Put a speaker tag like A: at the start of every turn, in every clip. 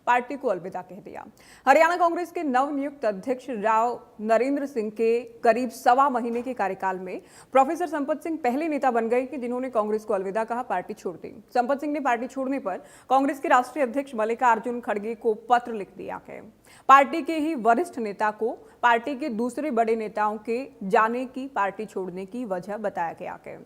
A: Party को अलविदा कह दिया। हरियाणा कांग्रेस के नवनियुक्त अध्यक्ष राव नरेंद्र सिंह के करीब 1.25 महीने के कार्यकाल में प्रोफेसर संपत सिंह पहले नेता बन गए कि जिन्होंने कांग्रेस को अलविदा कहा, पार्टी छोड़ दी। संपत सिंह ने पार्टी छोड़ने पर कांग्रेस के राष्ट्रीय अध्यक्ष मल्लिकार्जुन खड़गे को पत्र लिख दिया है। पार्टी के ही वरिष्ठ नेता को पार्टी के दूसरे बड़े नेताओं के जाने की, पार्टी छोड़ने की वजह बताया गया है।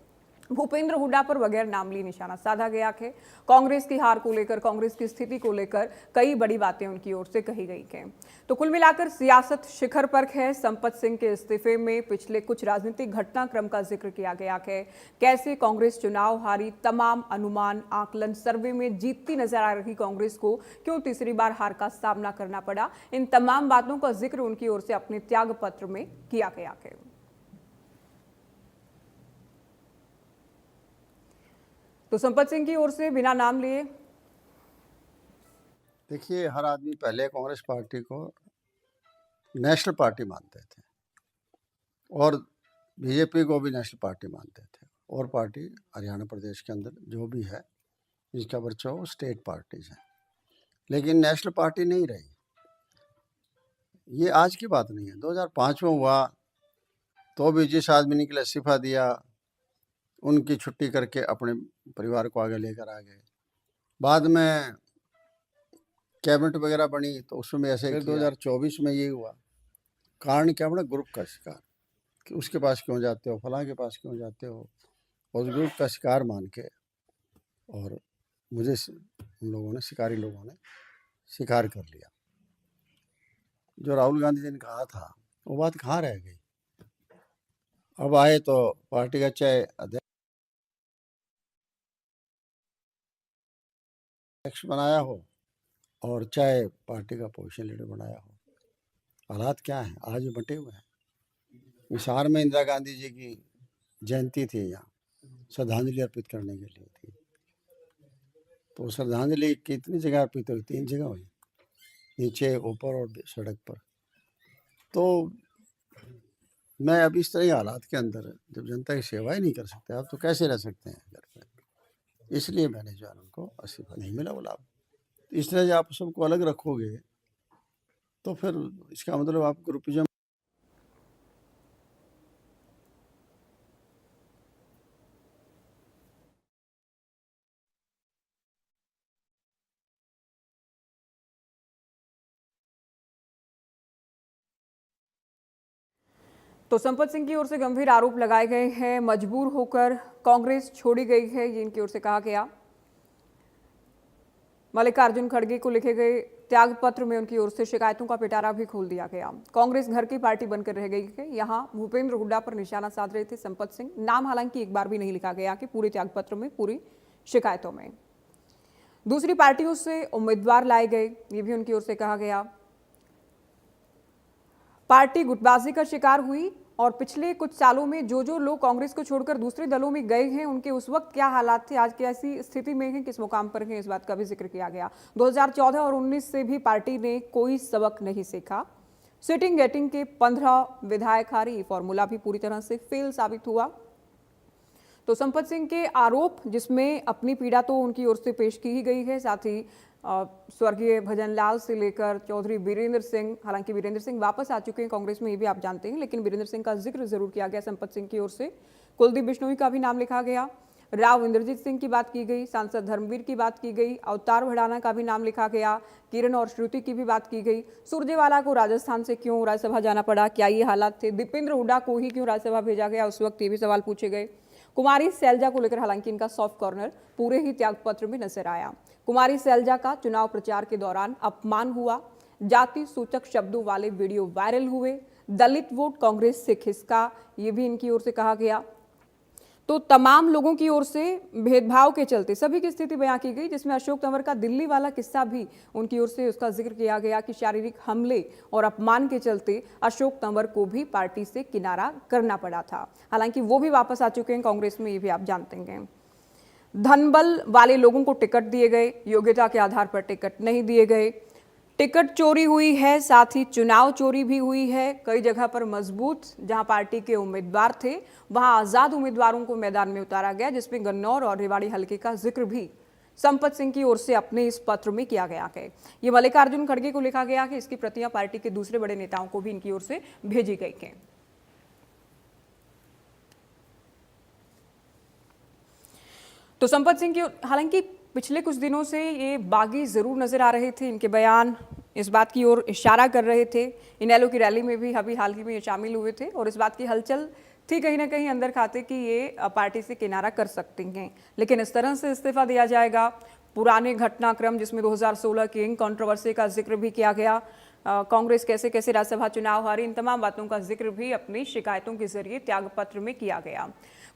A: भूपेंद्र हुड्डा पर बगैर नाम लिए निशाना साधा गया है। कांग्रेस की हार को लेकर, कांग्रेस की स्थिति को लेकर कई बड़ी बातें उनकी ओर से कही गई हैं। तो कुल मिलाकर सियासत शिखर पर है। संपत सिंह के इस्तीफे में पिछले कुछ राजनीतिक घटनाक्रम का जिक्र किया गया है। कैसे कांग्रेस चुनाव हारी, तमाम अनुमान, आकलन, सर्वे में जीतती नजर आ रही कांग्रेस को क्यों तीसरी बार हार का सामना करना पड़ा, इन तमाम बातों का जिक्र उनकी ओर से अपने त्याग पत्र में किया गया है। तो संपत सिंह की ओर से बिना नाम लिए,
B: देखिए, हर आदमी पहले कांग्रेस पार्टी को नेशनल पार्टी मानते थे और बीजेपी को भी नेशनल पार्टी मानते थे, और पार्टी हरियाणा प्रदेश के अंदर जो भी है जिसका बच्चा वो स्टेट पार्टीज है, लेकिन नेशनल पार्टी नहीं रही। ये आज की बात नहीं है, 2005 में हुआ तो भी जिस आदमी ने के लिए इस्तीफा दिया उनकी छुट्टी करके अपने परिवार को आगे लेकर आ गए। बाद में कैबिनेट वगैरह बनी तो उसमें ऐसे 2024 में ये हुआ। कारण क्या बना? ग्रुप का शिकार, कि उसके पास क्यों जाते हो, फलां के पास क्यों जाते हो, और उस ग्रुप का शिकार मान के और मुझे उन लोगों ने, शिकारी लोगों ने शिकार कर लिया। जो राहुल गांधी जी ने कहा था वो बात कहाँ रह गई? अब आए तो पार्टी का चाहे अध्यक्ष बनाया हो और चाहे पार्टी का पोजीशन लीडर बनाया हो, हालात क्या है? आज भी बटे हुए हैं। हिसार में इंदिरा गांधी जी की जयंती थी, यहाँ श्रद्धांजलि अर्पित करने के लिए थी, तो श्रद्धांजलि कितनी जगह अर्पित हुई? 3 जगह हुई, नीचे, ऊपर और सड़क पर। तो मैं अब इस तरह के हालात के अंदर जब जनता की सेवा ही नहीं कर सकते आप, तो कैसे रह सकते हैं घर पर? इसलिए मैंने जो है उनको इस्तीफा नहीं मिला वो लाभ। इस तरह से आप सबको अलग रखोगे तो फिर इसका मतलब आप ग्रुपिज्म।
A: तो संपत सिंह की ओर से गंभीर आरोप लगाए गए हैं। मजबूर होकर कांग्रेस छोड़ी गई है, ये इनकी ओर से कहा गया। मल्लिकार्जुन खड़गे को लिखे गए त्याग पत्र में उनकी ओर से शिकायतों का पिटारा भी खोल दिया गया। कांग्रेस घर की पार्टी बनकर रह गई है। यहां भूपेंद्र हुड्डा पर निशाना साध रहे थे संपत सिंह। नाम हालांकि एक बार भी नहीं लिखा गया कि पूरे त्याग पत्र में, पूरी शिकायतों में। दूसरी पार्टियों से उम्मीदवार लाए गए, ये भी उनकी ओर से कहा गया। पार्टी गुटबाजी का शिकार हुई और पिछले कुछ सालों में जो लोग कांग्रेस को छोड़कर दूसरे दलों में गए हैं, उनके उस वक्त क्या हालात थे, आज कैसी स्थिति में हैं, किस मुकाम पर हैं, इस बात का भी जिक्र किया गया। 2014 और 19 से भी पार्टी ने कोई सबक नहीं सीखा। सिटिंग गेटिंग के 15 विधायक हारे, ये फॉर्मूला भी पूरी तरह से फेल साबित हुआ। तो संपत सिंह के आरोप, जिसमें अपनी पीड़ा तो उनकी ओर से पेश की ही गई है, साथ ही स्वर्गीय भजनलाल से लेकर चौधरी वीरेंद्र सिंह, हालांकि वीरेंद्र सिंह वापस आ चुके हैं कांग्रेस में, ये भी आप जानते हैं, लेकिन वीरेंद्र सिंह का जिक्र जरूर किया गया संपत सिंह की ओर से। कुलदीप बिश्नोई का भी नाम लिखा गया, राव इंद्रजीत सिंह की बात की गई, सांसद धर्मवीर की बात की गई, अवतार भड़ाना का भी नाम लिखा गया, किरण और श्रुति की भी बात की गई। सुरजेवाला को राजस्थान से क्यों राज्यसभा जाना पड़ा, क्या ये हालात थे? दीपेंद्र हुड्डा को ही क्यों राज्यसभा भेजा गया, उस वक्त ये भी सवाल पूछे गए। कुमारी सैलजा को लेकर हालांकि इनका सॉफ्ट कॉर्नर पूरे ही त्यागपत्र में नजर आया। कुमारी सैलजा का चुनाव प्रचार के दौरान अपमान हुआ, जाति सूचक शब्दों वाले वीडियो वायरल हुए, दलित वोट कांग्रेस से खिसका, ये भी इनकी ओर से कहा गया। तो तमाम लोगों की ओर से भेदभाव के चलते सभी की स्थिति बयां की गई, जिसमें अशोक तंवर का दिल्ली वाला किस्सा भी उनकी ओर से उसका जिक्र किया गया कि शारीरिक हमले और अपमान के चलते अशोक तंवर को भी पार्टी से किनारा करना पड़ा था। हालांकि वो भी वापस आ चुके हैं कांग्रेस में, ये भी आप जानते हैं। धनबल वाले लोगों को टिकट दिए गए, योग्यता के आधार पर टिकट नहीं दिए गए। टिकट चोरी हुई है, साथ ही चुनाव चोरी भी हुई है। कई जगह पर मजबूत जहां पार्टी के उम्मीदवार थे, वहां आजाद उम्मीदवारों को मैदान में उतारा गया, जिसमें गन्नौर और रेवाड़ी हलके का जिक्र भी संपत सिंह की ओर से अपने इस पत्र में किया गया है। ये मल्लिकार्जुन खड़गे को लिखा गया है। इसकी प्रतियां पार्टी के दूसरे बड़े नेताओं को भी इनकी ओर से भेजी गई हैं। तो संपत सिंह की हालांकि पिछले कुछ दिनों से ये बागी जरूर नजर आ रहे थे। इनके बयान इस बात की ओर इशारा कर रहे थे। इनेलो की रैली में भी अभी हाल ही में ये शामिल हुए थे और इस बात की हलचल थी कहीं ना कहीं अंदर खाते कि ये पार्टी से किनारा कर सकती हैं, लेकिन इस तरह से इस्तीफा दिया जाएगा। पुराने घटनाक्रम जिसमें 2016 की किंग कंट्रोवर्सी का जिक्र भी किया गया, कांग्रेस कैसे कैसे राज्यसभा चुनाव हारी, इन तमाम बातों का जिक्र भी अपनी शिकायतों के जरिए त्यागपत्र में किया गया।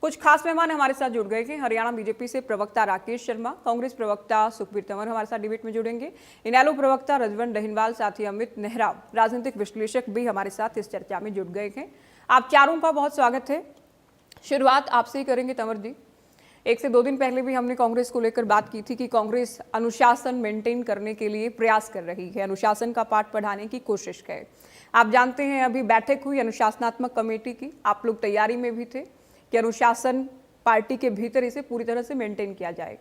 A: कुछ खास मेहमान हमारे साथ जुड़ गए हैं। हरियाणा बीजेपी से प्रवक्ता राकेश शर्मा, कांग्रेस प्रवक्ता सुखबीर तंवर हमारे साथ डिबेट में जुड़ेंगे, इनेलो प्रवक्ता रजवंत दहिनवाल, साथ ही अमित नेहरा राजनीतिक विश्लेषक भी हमारे साथ इस चर्चा में जुड़ गए हैं। आप चारों का बहुत स्वागत है। शुरुआत आपसे ही करेंगे तंवर जी। 1 से 2 दिन पहले भी हमने कांग्रेस को लेकर बात की थी कि कांग्रेस अनुशासन मेंटेन करने के लिए प्रयास कर रही है, अनुशासन का पाठ पढ़ाने की कोशिश है। आप जानते हैं अभी बैठक हुई अनुशासनात्मक कमेटी की, आप लोग तैयारी में भी थे कि अनुशासन पार्टी के भीतर इसे पूरी तरह से मेंटेन किया जाए,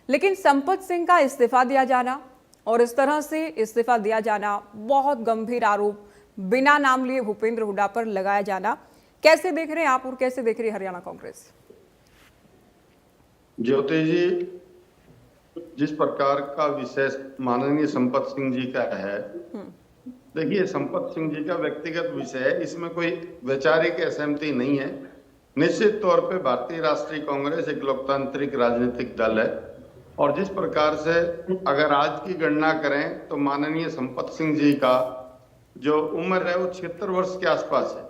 A: लेकिन संपत सिंह का इस्तीफा दिया जाना और इस तरह से इस्तीफा दिया जाना, बहुत गंभीर आरोप बिना नाम लिए भूपेंद्र हुड्डा पर लगाया जाना, कैसे देख रहे हैं आप और कैसे देख रही है हरियाणा कांग्रेस?
C: ज्योति जी, जिस प्रकार का विषय माननीय संपत सिंह जी का है, देखिए संपत सिंह जी का व्यक्तिगत विषय है, इसमें कोई वैचारिक असहमति नहीं है। निश्चित तौर पे भारतीय राष्ट्रीय कांग्रेस एक लोकतांत्रिक राजनीतिक दल है और जिस प्रकार से अगर आज की गणना करें तो माननीय संपत सिंह जी का जो उम्र है वो 76 वर्ष के आसपास है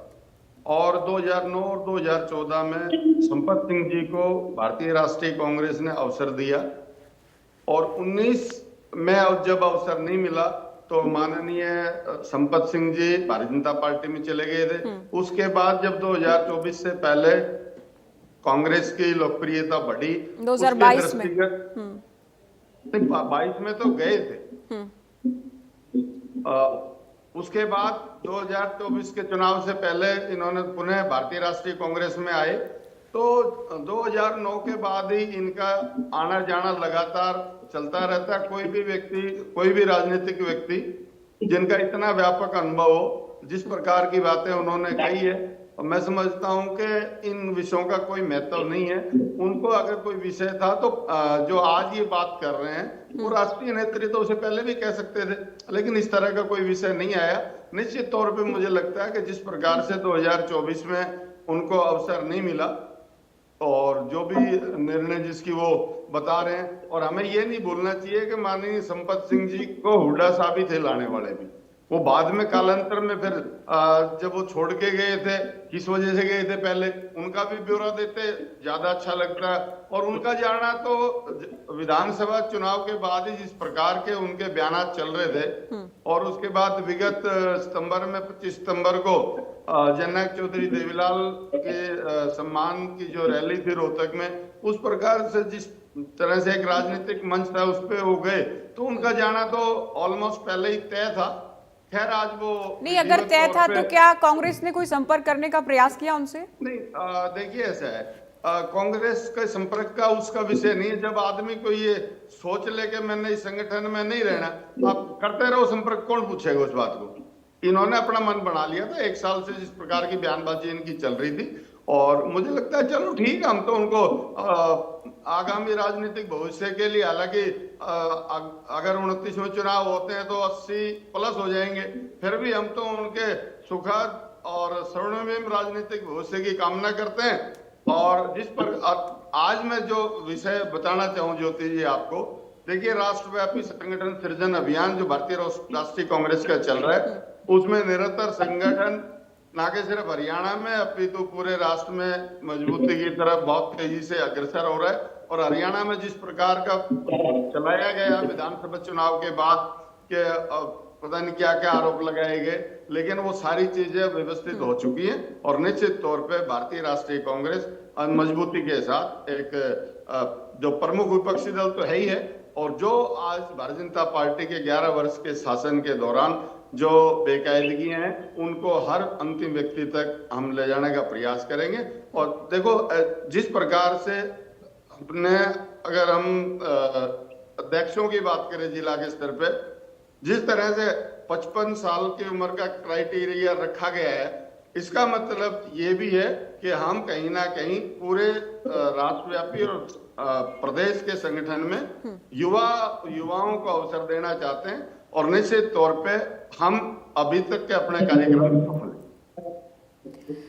C: और 2009 और 2014 में संपत सिंह जी को भारतीय राष्ट्रीय कांग्रेस ने अवसर दिया और 19 में जब अवसर नहीं मिला तो माननीय संपत सिंह जी भारतीय जनता पार्टी में चले गए थे। उसके बाद जब 2024 से पहले कांग्रेस की लोकप्रियता बढ़ी
A: 2022 में
C: 22 में तो गए थे। उसके बाद 2024 के चुनाव से पहले इन्होंने पुनः भारतीय राष्ट्रीय कांग्रेस में आए तो 2009 के बाद ही इनका आना जाना लगातार चलता रहता है। कोई भी व्यक्ति, कोई भी राजनीतिक व्यक्ति जिनका इतना व्यापक अनुभव हो, जिस प्रकार की बातें उन्होंने कही है, और मैं समझता हूं कि इन विषयों का कोई महत्व नहीं है। उनको अगर कोई विषय था तो जो आज ये बात कर रहे हैं वो राष्ट्रीय नेतृत्व से पहले भी कह सकते थे, लेकिन इस तरह का कोई विषय नहीं आया। निश्चित तौर पे मुझे लगता है कि जिस प्रकार से 2024 में उनको अवसर नहीं मिला और जो भी निर्णय जिसकी वो बता रहे हैं, और हमें ये नहीं भूलना चाहिए कि माननीय संपत सिंह जी को हुड्डा साहब ही थे लाने वाले भी। वो बाद में कालांतर में फिर जब वो छोड़ के गए थे, किस वजह से गए थे, पहले उनका भी ब्यौरा देते ज्यादा अच्छा लगता है। और उनका जाना तो विधानसभा चुनाव के बाद ही जिस प्रकार के उनके बयान चल रहे थे और उसके बाद विगत सितंबर में 25 सितंबर को जननायक चौधरी देवीलाल के सम्मान की जो रैली थी रोहतक में, उस प्रकार से जिस तरह से एक राजनीतिक मंच था उस पे वो गए, तो उनका जाना तो ऑलमोस्ट पहले ही तय था। खैर आज वो
A: नहीं, अगर तय था तो क्या कांग्रेस ने कोई संपर्क करने का प्रयास किया उनसे?
C: नहीं, देखिए ऐसा है, कांग्रेस के संपर्क का उसका विषय नहीं है। जब आदमी को ये सोच ले कि मैंने इस संगठन में नहीं रहना, आप करते रहो संपर्क, कौन पूछेगा उस बात को। इन्होंने अपना मन बना लिया था 1 साल से जिस प्रकार की बयानबाजी इनकी चल रही थी, और मुझे लगता है चलो ठीक है, हम तो उनको आगामी राजनीतिक भविष्य के लिए, हालांकि अगर 29वें चुनाव होते हैं तो 80+ हो जाएंगे, फिर भी हम तो उनके सुखद और स्वर्णिम राजनीतिक भविष्य की कामना करते हैं। और जिस पर आज मैं जो विषय बताना चाहूँ ज्योति जी आपको, देखिए राष्ट्रव्यापी संगठन सृजन अभियान जो भारतीय राष्ट्रीय कांग्रेस का चल रहा है, उसमें निरंतर संगठन ना कि सिर्फ हरियाणा में अपितु पूरे राष्ट्र में मजबूती की तरफ बहुत तेजी से अग्रसर हो रहा है। और हरियाणा में जिस प्रकार का चलाया गया विधानसभा चुनाव के बाद के पता नहीं क्या क्या आरोप लगाए गए, लेकिन वो सारी चीजें व्यवस्थित हो चुकी हैं और निश्चित तौर पे भारतीय राष्ट्रीय कांग्रेस मजबूती के साथ एक जो प्रमुख विपक्षी दल तो है ही है, और जो आज भारतीय जनता पार्टी के 11 वर्ष के शासन के दौरान जो बेकायदगी हैं उनको हर अंतिम व्यक्ति तक हम ले जाने का प्रयास करेंगे। और देखो जिस प्रकार से अपने अगर हम अध्यक्षों की बात करें जिला के स्तर पे, जिस तरह से 55 साल की उम्र का क्राइटेरिया रखा गया है, इसका मतलब ये भी है कि हम कहीं ना कहीं पूरे राष्ट्रव्यापी और प्रदेश के संगठन में युवाओं को अवसर देना चाहते हैं और निश्चित तौर पे हम अभी तक के अपने कार्यक्रम सफल हैं।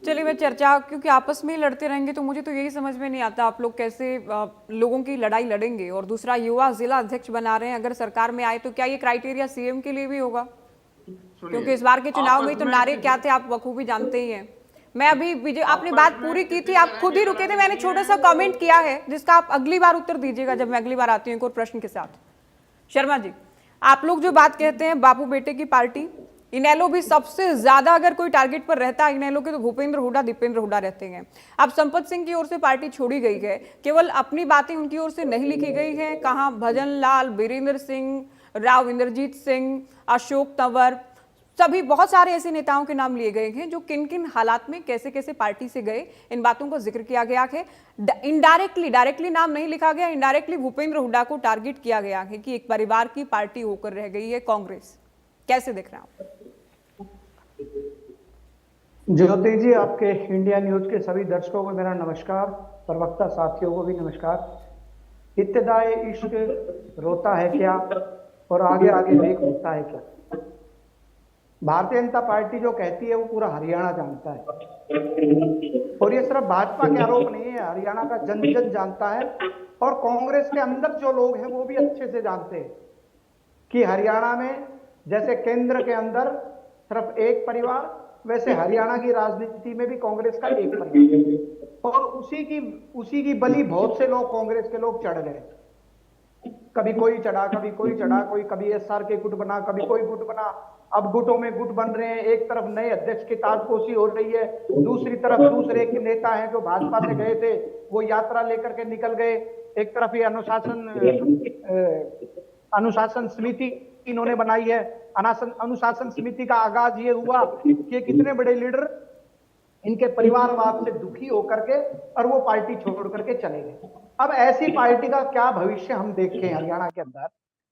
A: चलिए मैं चर्चा, क्योंकि आपस में ही लड़ते रहेंगे तो मुझे तो यही समझ में नहीं आता आप लोग कैसे लोगों की लड़ाई लड़ेंगे। और दूसरा, युवा जिला अध्यक्ष बना रहे हैं, अगर सरकार में आए तो क्या ये क्राइटेरिया सीएम के लिए भी होगा? क्योंकि इस बार के चुनाव में तो नारे क्या थे आप बखूबी जानते ही हैं। मैं अभी विजय, आपने बात पूरी की थी, आप खुद ही रुके थे, मैंने छोटा सा कमेंट किया है जिसका आप अगली बार उत्तर दीजिएगा जब मैं अगली बार आती हूँ एक और प्रश्न के साथ। शर्मा जी, आप लोग जो बात कहते हैं बापू बेटे की पार्टी, इनेलो भी सबसे ज्यादा अगर कोई टारगेट पर रहता है इनेलो के तो भूपेंद्र हुड्डा, दीपेंद्र हुड्डा रहते हैं। अब संपत सिंह की ओर से पार्टी छोड़ी गई है, केवल अपनी बातें उनकी ओर से नहीं लिखी गई है, कहाँ भजन लाल, वीरेंद्र सिंह राव, इंद्रजीत सिंह, अशोक तंवर, सभी बहुत सारे ऐसे नेताओं के नाम लिए गए हैं जो किन किन हालात में कैसे कैसे पार्टी से गए, इन बातों को जिक्र किया गया है। डायरेक्टली नाम नहीं लिखा गया, इनडायरेक्टली भूपेंद्र हुड्डा को टारगेट किया गया है कि एक परिवार की पार्टी होकर रह गई है कांग्रेस। कैसे देख रहे हैं आप?
D: ज्योति जी, आपके इंडिया न्यूज के सभी दर्शकों को मेरा नमस्कार, प्रवक्ता साथियों को भी नमस्कार। इब्तिदाए इश्क रोता है क्या और आगे आगे देख होता है क्या। भारतीय जनता पार्टी जो कहती है वो पूरा हरियाणा जानता है और ये सिर्फ भाजपा के आरोप नहीं है, हरियाणा का जन जन जानता है। और कांग्रेस के अंदर जो लोग हैं वो भी अच्छे से जानते हैं कि हरियाणा में जैसे केंद्र के अंदर सिर्फ एक परिवार, वैसे हरियाणा की राजनीति में भी कांग्रेस का एक परिवार, और उसी की बलि बहुत से लोग, कांग्रेस के लोग चढ़ गए। कभी कोई चढ़ा, कभी कोई चढ़ा, कोई कभी एसआर के गुट बना, कभी कोई गुट बना। अब गुटों में गुट बन रहे हैं, एक तरफ नए अध्यक्ष की ताजपोशी हो रही है, दूसरी तरफ दूसरे के नेता हैं जो भाजपा से गए थे वो यात्रा लेकर के निकल गए। एक तरफ ये अनुशासन समिति इन्होंने बनाई है। अनुशासन समिति का आगाज ये हुआ कि कितने बड़े लीडर इनके परिवारवाद से दुखी होकर के और वो पार्टी छोड़ करके चले गए। अब ऐसी पार्टी का क्या भविष्य हम देखें हरियाणा के अंदर।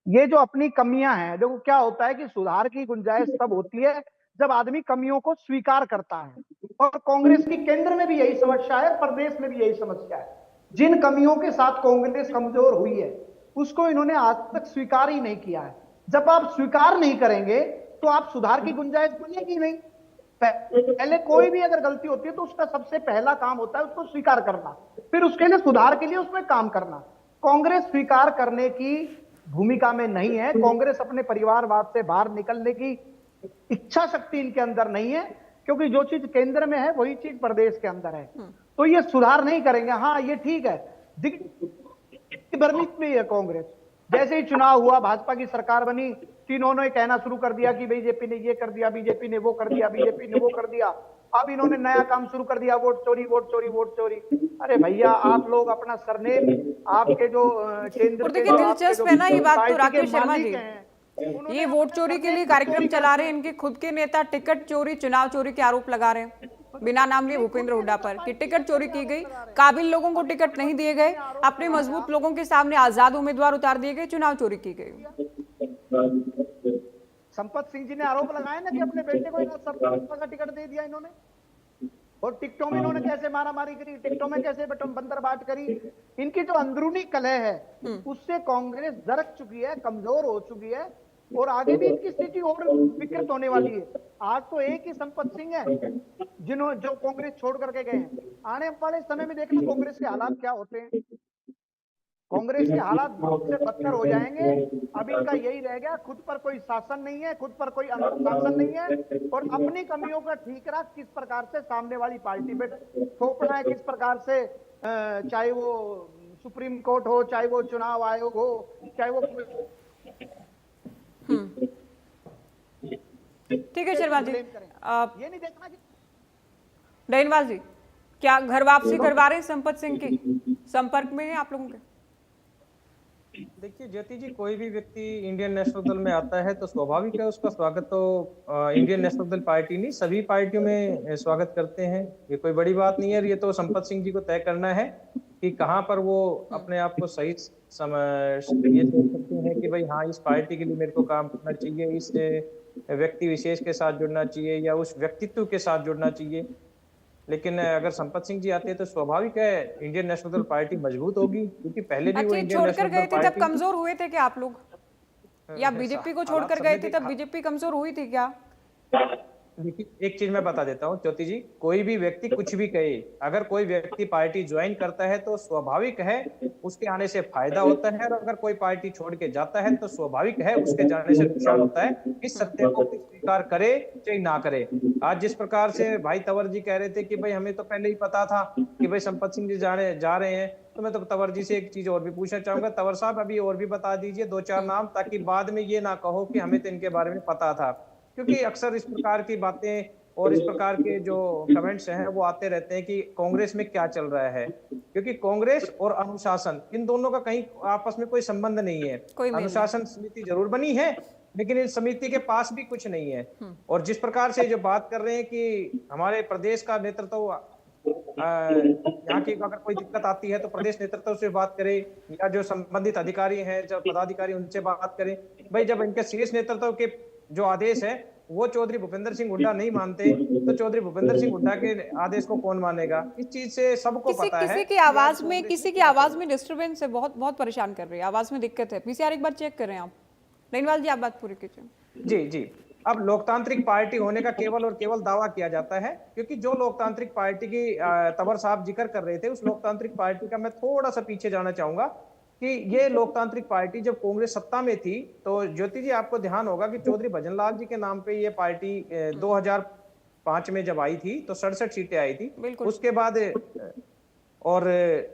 D: ये जो अपनी कमियां हैं, देखो क्या होता है कि सुधार की गुंजाइश तब होती है जब आदमी कमियों को स्वीकार करता है, और कांग्रेस की केंद्र में भी यही समस्या है, प्रदेश में भी यही समस्या है। जिन कमियों के साथ कांग्रेस कमजोर हुई है उसको इन्होंने आज तक स्वीकार ही नहीं किया है। जब आप स्वीकार नहीं करेंगे तो आप सुधार की गुंजाइश बनेगी नहीं। पहले कोई भी अगर गलती होती है तो उसका सबसे पहला काम होता है उसको स्वीकार करना, फिर उसके लिए सुधार के लिए उसमें काम करना। कांग्रेस स्वीकार करने की भूमिका में नहीं है। कांग्रेस अपने परिवारवाद से बाहर निकलने की इच्छा शक्ति इनके अंदर नहीं है, क्योंकि जो चीज केंद्र में है वही चीज प्रदेश के अंदर है, तो ये सुधार नहीं करेंगे। हाँ, ये ठीक है, भ्रमित में है कांग्रेस। जैसे ही चुनाव हुआ, भाजपा की सरकार बनी, इन्होंने कहना शुरू कर दिया कि बीजेपी ने ये कर दिया, बीजेपी ने वो कर दिया, बीजेपी ने वो कर दिया। अब इन्होंने नया काम शुरू कर दिया, वोट चोरी, वोट चोरी, वोट चोरी। अरे भैया, आप लोग अपना सरनेम, आपके जो केंद्र के
A: दिलचस्प है ना ये बात तो राकेश शर्मा जी, ये वोट चोरी के लिए कार्यक्रम चला रहे हैं। इनके खुद के नेता टिकट चोरी, चुनाव चोरी के आरोप लगा रहे हैं बिना नाम लिए भूपेंद्र हुड्डा पर कि टिकट चोरी की गई, काबिल लोगों को टिकट नहीं दिए गए, अपने मजबूत लोगों के सामने आजाद उम्मीदवार उतार दिए गए, चुनाव चोरी की गई।
D: संपत सिंह जी ने आरोप लगाया ना कि अपने बेटे को सपा का टिकट दे दिया इन्होंने, और टिकटों में इन्होंने कैसे मारामारी करी, टिकटों में कैसे बंदरबाट करी। इनकी जो अंदरूनी कलह है उससे कांग्रेस दरक चुकी है, कमजोर हो चुकी है, और आगे भी इनकी स्थिति और विकृत होने वाली है। आज तो एक ही संपत सिंह है जो कांग्रेस छोड़ करके गए हैं। आने वाले समय में देखना कांग्रेस के हालात क्या होते हैं। कांग्रेस के हालात बहुत से बदतर हो जाएंगे। अब इनका यही रह गया, खुद पर कोई शासन नहीं है, खुद पर कोई अनुशासन नहीं है, और अपनी कमियों का ठीकरा किस प्रकार से सामने वाली पार्टी पे थोपना है, किस प्रकार से, चाहे वो सुप्रीम कोर्ट हो, चाहे वो चुनाव आयोग हो, चाहे वो।
A: ठीक है शर्मा जी,
D: ये नहीं देखना कि
A: डैनवाल जी क्या घर वापसी करवा रहे हैं संपत सिंह की, संपर्क में है आप लोगों के?
E: देखिए ज्योति जी, कोई भी व्यक्ति इंडियन नेशनल दल में आता है तो स्वाभाविक है उसका स्वागत तो इंडियन नेशनल दल पार्टी नहीं सभी पार्टियों में स्वागत करते हैं। ये कोई बड़ी बात नहीं है, ये तो संपत सिंह जी को तय करना है। कि कहाँ पर वो अपने आप को सही समय ये सोच सकते हैं कि भाई हाँ, इस पार्टी के लिए मेरे को काम करना चाहिए, इस व्यक्ति विशेष के साथ जुड़ना चाहिए या उस व्यक्तित्व के साथ जुड़ना चाहिए। लेकिन अगर संपत सिंह जी आते हैं तो स्वाभाविक है इंडियन नेशनल पार्टी मजबूत होगी, क्योंकि पहले भी वो
A: अच्छा, ये
E: इंडियन
A: छोड़कर
E: नेशनल
A: गए थे तब
E: पार्टी
A: कमजोर हुए थे क्या आप लोग, या बीजेपी को छोड़कर गए थे तब बीजेपी कमजोर हुई थी क्या?
E: देखिए, एक चीज मैं बता देता हूँ ज्योति जी, कोई भी व्यक्ति कुछ भी कहे, अगर कोई व्यक्ति पार्टी ज्वाइन करता है तो स्वाभाविक है उसके आने से फायदा होता है, और अगर कोई पार्टी छोड़ के जाता है तो स्वाभाविक है उसके जाने से नुकसान होता है। इस सत्य को कोई स्वीकार करे चाहे ना करे। आज जिस प्रकार से भाई तंवर जी कह रहे थे कि भाई हमें तो पहले ही पता था कि भाई संपत सिंह जी जा रहे हैं, तो मैं तो तंवर जी से एक चीज और भी पूछना चाहूंगा। तंवर साहब, अभी और भी बता दीजिए 2-4 नाम, ताकि बाद में ये ना कहो कि हमें तो इनके बारे में पता था, क्योंकि अक्सर इस प्रकार की बातें और इस प्रकार के जो कमेंट्स हैं वो आते रहते हैं कि कांग्रेस में क्या चल रहा है, क्योंकि कांग्रेस और अनुशासन इन दोनों का कहीं आपस में कोई संबंध नहीं है। अनुशासन समिति जरूर बनी है, लेकिन इस समिति के पास भी कुछ नहीं है। और जिस प्रकार से जो बात कर रहे हैं कि हमारे प्रदेश का नेतृत्व, यहाँ की अगर कोई दिक्कत आती है तो प्रदेश नेतृत्व से बात करें या जो संबंधित अधिकारी हैं, जो पदाधिकारी, उनसे बात करें। भाई जब इनके शीर्ष नेतृत्व के जो आदेश है वो चौधरी भूपेंद्र सिंह हुड्डा नहीं मानते, तो चौधरी भूपेंद्र सिंह हुड्डा के आदेश को कौन मानेगा? इस चीज से सबको पता है।
A: किसी की आवाज में डिस्टरबेंस है, बहुत बहुत परेशान कर रही है, आवाज में दिक्कत है। पीसीआर एक बार चेक करें आप। नैनवाल जी, आप बात पूरी कीजिए।
E: जी जी। अब लोकतांत्रिक पार्टी होने का केवल और केवल दावा किया जाता है, क्योंकि जो लोकतांत्रिक पार्टी की तंवर साहब जिक्र कर रहे थे, उस लोकतांत्रिक पार्टी का मैं थोड़ा सा पीछे जाना चाहूंगा कि ये लोकतांत्रिक पार्टी जब कांग्रेस सत्ता में थी तो ज्योति जी आपको ध्यान होगा कि चौधरी भजनलाल जी के नाम पे ये पार्टी 2005 में जब आई थी तो 67 सीटें आई थी। उसके बाद और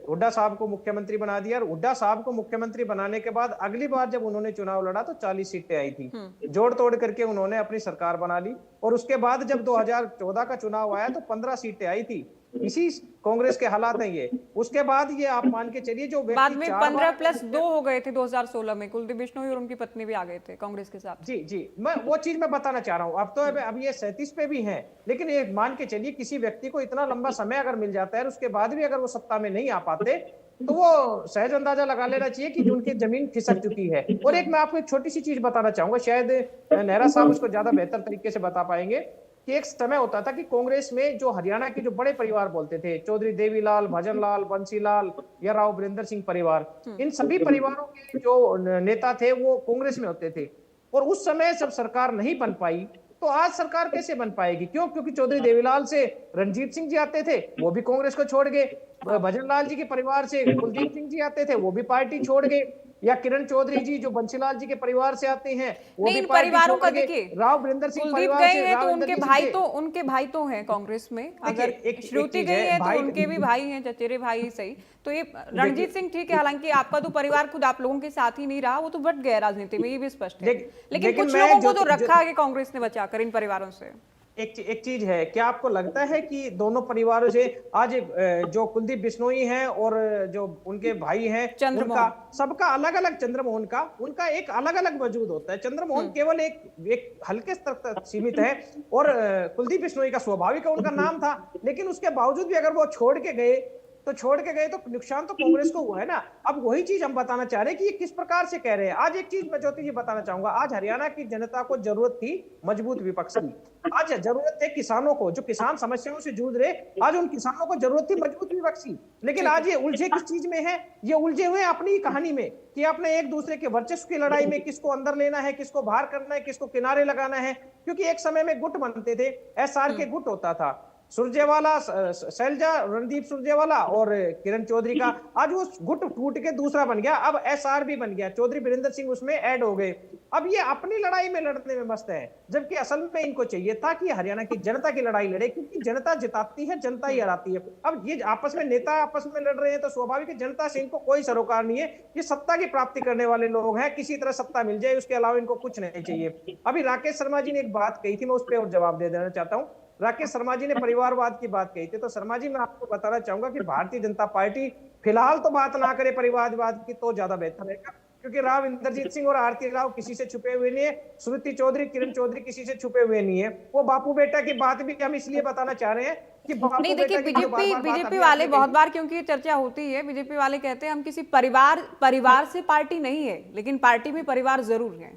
E: हुड्डा साहब को मुख्यमंत्री बना दिया, और हुड्डा साहब को मुख्यमंत्री बनाने के बाद अगली बार जब उन्होंने चुनाव लड़ा तो 40 सीटें आई थी। जोड़ तोड़ करके उन्होंने अपनी सरकार बना ली, और उसके बाद जब 2014 का चुनाव आया तो 15 सीटें आई थी। इसी कांग्रेस के हालात हैं ये। उसके बाद ये आप मान के चलिए जो
A: बाद में 15+2 हो गए थे 2016 में, कुलदीप बिश्नोई और उनकी पत्नी भी आ गए थे कांग्रेस के साथ।
E: जी जी, मैं वो चीज मैं बताना चाह रहा हूँ। अब तो अब ये 37 पे भी हैं, लेकिन ये मान के चलिए किसी व्यक्ति को इतना लंबा समय अगर मिल जाता है और उसके बाद भी अगर वो सत्ता में नहीं आ पाते तो वो सहज अंदाजा लगा लेना चाहिए कि उनकी जमीन खिसक चुकी है। और एक मैं आपको एक छोटी सी चीज बताना चाहूंगा, शायद नेहरा साहब उसको ज्यादा बेहतर तरीके से बता पाएंगे, कि एक समय होता था कि कांग्रेस में जो हरियाणा के जो बड़े परिवार बोलते थे, चौधरी देवीलाल, भजनलाल, बंसीलाल या राव वीरेंद्र सिंह परिवार, इन सभी परिवारों के जो नेता थे वो कांग्रेस में होते थे। और उस समय जब सरकार नहीं बन पाई तो आज सरकार कैसे बन पाएगी? क्यों? क्योंकि चौधरी देवीलाल से रणजीत सिंह जी आते थे, वो भी कांग्रेस को छोड़ गए। भजनलाल जी के परिवार से कुलदीप सिंह जी आते थे, वो भी पार्टी छोड़ गए। या किरण चौधरी जी जो बंसीलाल जी के परिवार से आते हैं, वो भी
A: परिवारों का देखिए,
E: राव वीरेंद्र सिंह
A: परिवार से तो उनके भाई तो हैं कांग्रेस में। अगर श्रुति गई है तो उनके भी भाई हैं, चचेरे भाई ही सही। तो ये रणजीत सिंह ठीक है, हालांकि आपका तो परिवार खुद आप लोगों के साथ ही नहीं रहा, वो तो बट गया राजनीति में, ये भी स्पष्ट है। लेकिन कुछ लोगों को तो रखा है कांग्रेस ने बचाकर इन परिवारों से।
E: एक चीज है, क्या आपको लगता है कि दोनों परिवारों से आज जो कुलदीप बिश्नोई हैं और जो उनके भाई हैं, उनका सबका अलग अलग, चंद्रमोहन का उनका एक अलग अलग वजूद होता है। चंद्रमोहन केवल एक हल्के स्तर तक सीमित है, और कुलदीप बिश्नोई का स्वाभाविक उनका नाम था, लेकिन उसके बावजूद भी अगर वो छोड़ के गए तो नुकसान तो कांग्रेस को हुआ है ना। अब वही चीज हम बताना चाह रहे हैं कि ये किस प्रकार से कह रहे हैं। आज एक चीज मैं ज्योति जी बताना चाहूंगा, आज हरियाणा की जनता को जरूरत थी मजबूत विपक्ष की। आज जरूरत है किसानों को, जो किसान समस्याओं से जूझ रहे, आज उन किसानों को जरूरत थी मजबूत विपक्ष की। लेकिन आज ये उलझे किस चीज में है? ये उलझे हुए अपनी ही कहानी में, कि अपने एक दूसरे के वर्चस्व की लड़ाई में, किसको अंदर लेना है, किसको बाहर करना है, किसको किनारे लगाना है। क्योंकि एक समय में गुट बनते थे, एसआर के गुट होता था, सुरजेवाला, शैलजा, रणदीप सुरजेवाला और किरण चौधरी का। आज वो गुट टूट के दूसरा बन गया, अब एसआर भी बन गया, चौधरी वीरेंद्र सिंह उसमें ऐड हो गए। अब ये अपनी लड़ाई में लड़ने में मस्त है, जबकि असल में इनको चाहिए था कि हरियाणा की जनता की लड़ाई लड़े, क्योंकि जनता जिताती है, जनता ही हराती है। अब ये आपस में नेता आपस में लड़ रहे हैं तो स्वाभाविक है जनता से इनको कोई सरोकार नहीं है। ये सत्ता की प्राप्ति करने वाले लोग हैं, किसी तरह सत्ता मिल जाए, उसके अलावा इनको कुछ नहीं चाहिए। अभी राकेश शर्मा जी ने एक बात कही थी, मैं उस पर और जवाब दे देना चाहता हूँ। राकेश शर्मा जी ने परिवारवाद की बात कही थी, तो शर्मा जी मैं आपको बताना चाहूंगा कि भारतीय जनता पार्टी फिलहाल तो बात ना करे परिवारवाद की, तो ज्यादा बेहतर रहेगा। क्योंकि राव इंद्रजीत सिंह और आरती राव किसी से छुपे हुए नहीं है, श्रुति चौधरी, किरण चौधरी किसी से छुपे हुए नहीं है। वो बापू बेटा की बात भी हम इसलिए बताना चाह रहे हैं कि बापू
A: नहीं, देखिए,
E: बेटा की जो बार-बार बात
A: बीजेपी
E: अभी
A: वाले
E: आपने
A: बहुत
E: कही।
A: बार, क्योंकि ये चर्चा होती है, बीजेपी वाले कहते हैं हम किसी परिवार से पार्टी नहीं है, लेकिन पार्टी में परिवार जरूर है।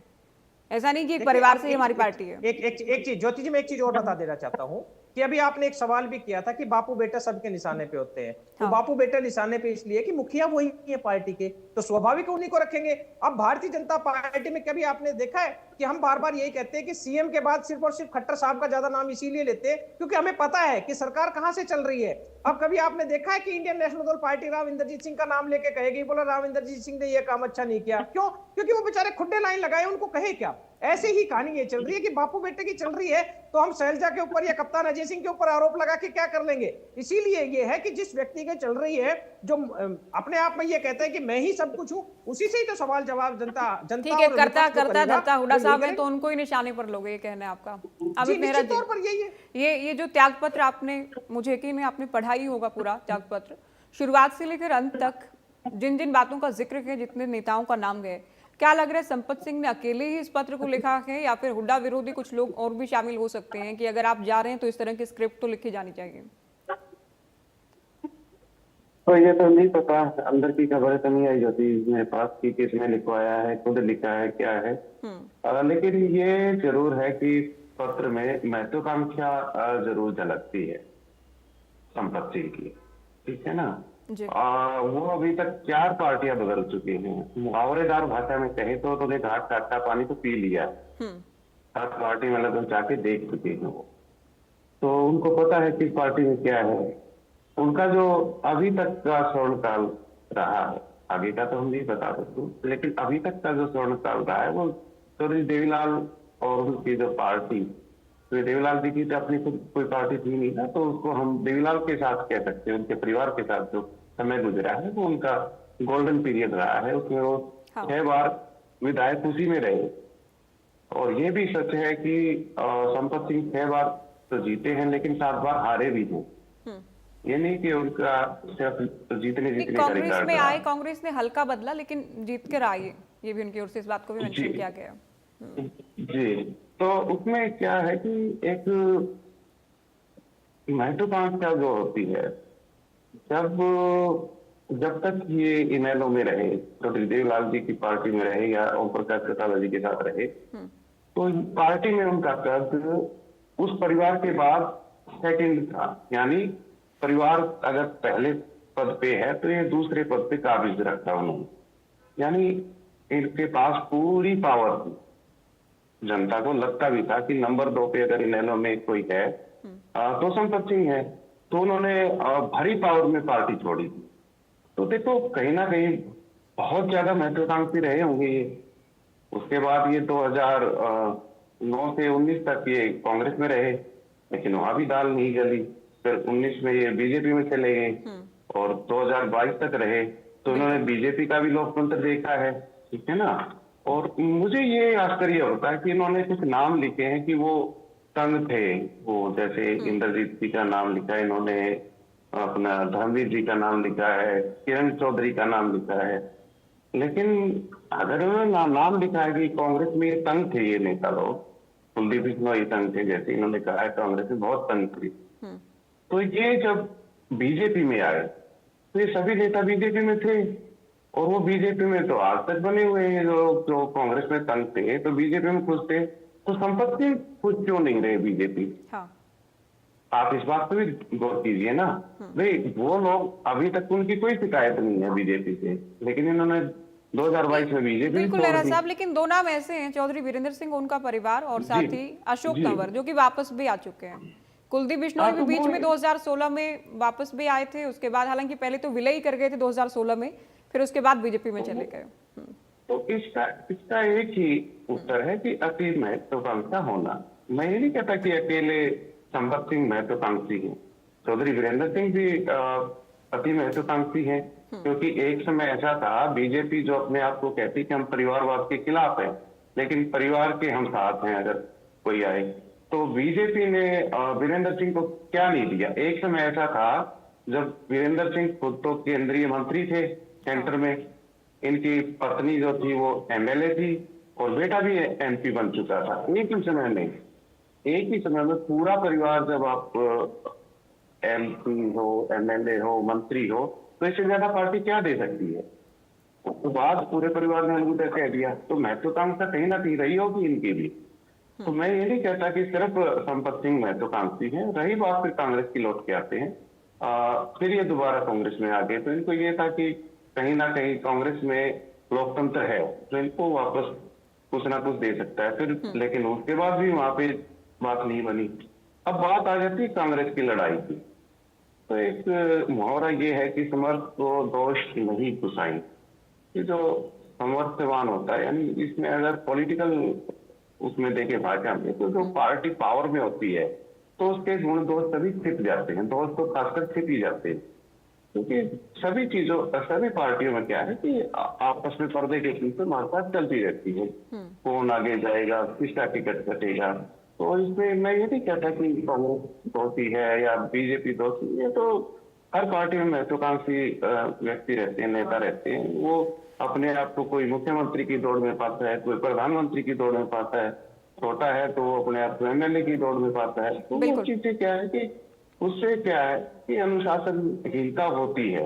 A: ऐसा नहीं कि एक परिवार से ही हमारी पार्टी है।
E: एक चीज ज्योति जी, मैं एक चीज और बता देना चाहता हूँ कि अभी आपने एक सवाल भी किया था कि बापू बेटा सबके निशाने पे होते हैं। तो
A: हाँ।
E: बापू बेटा निशाने पे इसलिए कि मुखिया वही है पार्टी के, तो स्वाभाविक उन्हीं को रखेंगे। अब भारतीय जनता पार्टी में कभी आपने देखा है कि हम बार बार यही कहते हैं कि सीएम के बाद सिर्फ और सिर्फ खट्टर साहब का ज्यादा नाम इसीलिए लेते हैं क्योंकि हमें पता है कि सरकार कहां से चल रही है। अब कभी आपने देखा है कि इंडियन नेशनल दल पार्टी राव इंद्रजीत सिंह का नाम लेके कहेगी, बोला राव इंद्रजीत सिंह ने यह काम अच्छा नहीं किया, क्यों? क्योंकि वो बेचारे खुड्डे लाइन लगाए, उनको कहे क्या? ऐसे ही कहानी ये चल रही है कि बापू बेटे की चल रही है तो हम शैलजा के ऊपर या कप्तान अजय सिंह के ऊपर आरोप लगा के क्या कर लेंगे। इसीलिए ये है कि जिस व्यक्ति के चल रही है, जो अपने आप में ये कहता है कि मैं ही सब कुछ हूं, उसी से ही तो सवाल जवाब जनता
A: ठीक है, करता धरता हुड्डा साहब है तो उनको ही निशाने पर लोगे, ये कहना है आपका। अमित मेहरा
E: तौर पर यही है।
A: ये जो त्याग पत्र आपने, मुझे यकीन है आपने पढ़ा ही होगा पूरा त्याग पत्र, शुरुआत से लेकर अंत तक जिन जिन बातों का जिक्र है, जितने नेताओं का नाम गए, क्या लग रहा है संपत सिंह ने अकेले ही इस पत्र को लिखा है या फिर हुड्डा विरोधी कुछ लोग और भी शामिल हो सकते हैं कि अगर आप जा रहे हैं तो इस तरह की स्क्रिप्ट तो लिखी जानी चाहिए?
F: तो ये तो नहीं पता, अंदर की खबरें तो नहीं आई ज्योति मेरे पास कि किसने लिखवाया है, खुद लिखा है, क्या है। लेकिन ये जरूर है कि पत्र में महत्वाकांक्षा जरूर झलकती है संपत सिंह की, ठीक है ना। वो अभी तक 4 पार्टियां बदल चुकी हैं। मुहावरेदार भाषा में कहे तो उन्हें घाट काटा पानी तो पी लिया। 7 पार्टी में लगभग जाके देख चुके हैं वो, तो उनको पता है किस पार्टी में क्या है। उनका जो अभी तक का स्वर्ण काल रहा है, आगे का तो हम नहीं बता सकते, लेकिन अभी तक का जो स्वर्ण काल रहा है वो चौधरी देवीलाल और उनकी जो पार्टी, तो देवीलाल जी की तो अपनी कोई पार्टी थी नहीं ना, तो उसको हम देवीलाल के साथ कह सकते हैं। उनके परिवार के साथ जो समय गुजरा है वो उनका गोल्डन पीरियड रहा है, उसमें वो 6 बार विधायक उसी में रहे। और ये भी सच है कि संपत सिंह 6 बार तो जीते हैं लेकिन 7 बार हारे भी हैं। ये नहीं कि उनका सिर्फ जीतने का
A: कांग्रेस में आए, कांग्रेस ने हल्का बदला लेकिन जीत कर आए, ये भी उनकी ओर से इस बात को भी मेंशन किया गया।
F: जी, तो उसमें क्या है कि एक महत्वाकांक्षा जो होती है, जब तक ये इनेलो में रहे, चौधरी देवीलाल जी की पार्टी में रहे या ओम प्रकाश चौटाला जी के साथ रहे, तो पार्टी में उनका कद उस परिवार के बाद सेकंड था। यानी परिवार अगर पहले पद पे है तो ये दूसरे पद पे काबिज रखा उन्होंने, यानी इनके पास पूरी पावर थी। जनता को लगता भी था कि नंबर 2 पे अगर इनेलो में कोई है तो संपत सिंह है, तो उन्होंने भरी पावर में पार्टी छोड़ी थी। तो देखो कहीं ना कहीं बहुत ज्यादा महत्वाकांक्षी रहे होंगे ये। उसके बाद ये 2009 से 19 तक ये कांग्रेस में रहे, लेकिन वहां भी दाल नहीं गली। फिर 19 में ये बीजेपी में चले गए और 2022 तक रहे, तो उन्होंने बीजेपी का भी लोकतंत्र देखा है, ठीक है ना। और मुझे ये आश्चर्य होता है कि इन्होंने कुछ नाम लिखे हैं कि वो तंग थे, वो जैसे इंद्रजीत जी का नाम लिखा है इन्होंने, अपना धर्मवीर जी का नाम लिखा है, किरण चौधरी का नाम लिखा है। लेकिन अगर उन्होंने नाम लिखा है कि कांग्रेस में ये तंग थे, ये नेता लोग, कुलदीप बिश्नोई तंग थे, जैसे इन्होंने कहा है कांग्रेस में बहुत तंग थी, तो ये जब बीजेपी में आए तो ये सभी नेता बीजेपी में थे और वो बीजेपी में तो आज तक बने हुए हैं। जो कांग्रेस में तंग थे तो बीजेपी में खुश थे, तो संपत सिंह खुश क्यों नहीं रहे बीजेपी? आप इस बात पर भी गौर कीजिए ना भाई। वो लोग अभी तक उनकी कोई शिकायत नहीं है बीजेपी से, लेकिन इन्होंने 2022 में बीजेपी
A: बिल्कुल मेहरा साहब, लेकिन 2 नाम ऐसे हैं, चौधरी वीरेंद्र सिंह उनका परिवार और साथ ही अशोक तंवर जो कि वापस भी आ चुके हैं। कुलदीप बिश्नोई भी बीच में 2016 में वापस भी आए थे, उसके बाद हालांकि पहले तो विलय कर गए थे 2016 में, फिर उसके बाद बीजेपी में चले गए।
F: तो इसका एक ही उत्तर है कि अति महत्वाकांक्षा होना। मैं ये नहीं कहता कि अकेले संपत सिंह महत्वाकांक्षी है, चौधरी वीरेंद्र सिंह भी अति महत्वाकांक्षी है, क्योंकि एक समय ऐसा था बीजेपी जो अपने आप को कहती कि हम परिवारवाद के खिलाफ है, लेकिन परिवार के हम साथ हैं अगर कोई आए, तो बीजेपी ने वीरेंद्र सिंह को क्या नहीं दिया। एक समय ऐसा था जब वीरेंद्र सिंह खुद तो केंद्रीय मंत्री थे सेंटर में, इनकी पत्नी जो थी वो एमएलए थी और बेटा भी एमपी बन चुका था। एक ही समय में, एक ही समय में पूरा परिवार, जब आप एमपी हो, एमएलए हो, मंत्री हो, तो इससे ज्यादा पार्टी क्या दे सकती है? तो बाद पूरे परिवार ने अलविदा कह दिया, तो महत्वाकांक्षा कहीं ना कहीं रही होगी इनकी भी। तो मैं ये नहीं कहता कि सिर्फ संपत सिंह महत्वाकांक्षी है। रही बात फिर कांग्रेस की, लौट के आते हैं, फिर ये दोबारा कांग्रेस में आ गए, तो इनको ये था कि कहीं ना कहीं कांग्रेस में लोकतंत्र है तो इनको वापस कुछ ना कुछ दे सकता है फिर। लेकिन उसके बाद भी वहां पे बात नहीं बनी। अब बात आ जाती है कांग्रेस की लड़ाई की, तो एक मुहावरा ये है कि समर्थ को दोष नहीं पुसाई। ये जो समर्थवान होता है, यानी इसमें अगर पॉलिटिकल उसमें देखे भाषा में, तो जो पार्टी पावर में होती है तो उसके गुण दोष सभी छिप जाते हैं, दोष तो खासकर छिप ही जाते हैं। क्योंकि सभी चीजों, सभी पार्टियों में क्या है कि आपस में पर्दे के पीछे मारकाट चलती रहती है। कौन आगे जाएगा, किसका टिकट कटेगा। तो इसमें मैं ये नहीं कहता कि कांग्रेस दोषी है या बीजेपी दोषी है। तो हर पार्टी में महत्वाकांक्षी व्यक्ति रहते हैं, नेता रहते हैं। वो अपने आप को कोई मुख्यमंत्री की दौड़ में पाता है, कोई प्रधानमंत्री की दौड़ में पाता है, छोटा है तो वो अपने आप को एमएलए की दौड़ में पाता है। तो वो चीजें क्या है कि उससे क्या है कि अनुशासनहीनता होती है।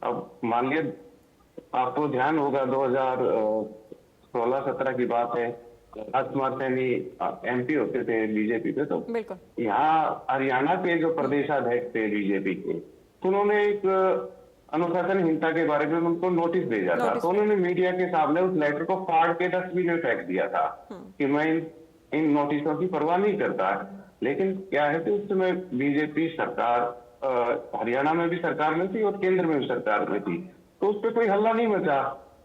F: अब मान लिया, आपको ध्यान होगा 2016-17 की बात है, राजकुमार सैनी एमपी होते थे बीजेपी पे, तो यहाँ हरियाणा के जो प्रदेशाध्यक्ष थे बीजेपी के, तो उन्होंने एक अनुशासनहीनता के बारे में उनको नोटिस भेजा था। तो उन्होंने मीडिया के सामने उस लेटर को फाड़ के डस्टबिन में फेंक दिया था कि मैं इन नोटिसों की परवाह नहीं करता। लेकिन क्या है कि उस समय बीजेपी सरकार हरियाणा में भी सरकार में थी और केंद्र में भी सरकार में थी, तो उस पर कोई हल्ला नहीं मचा।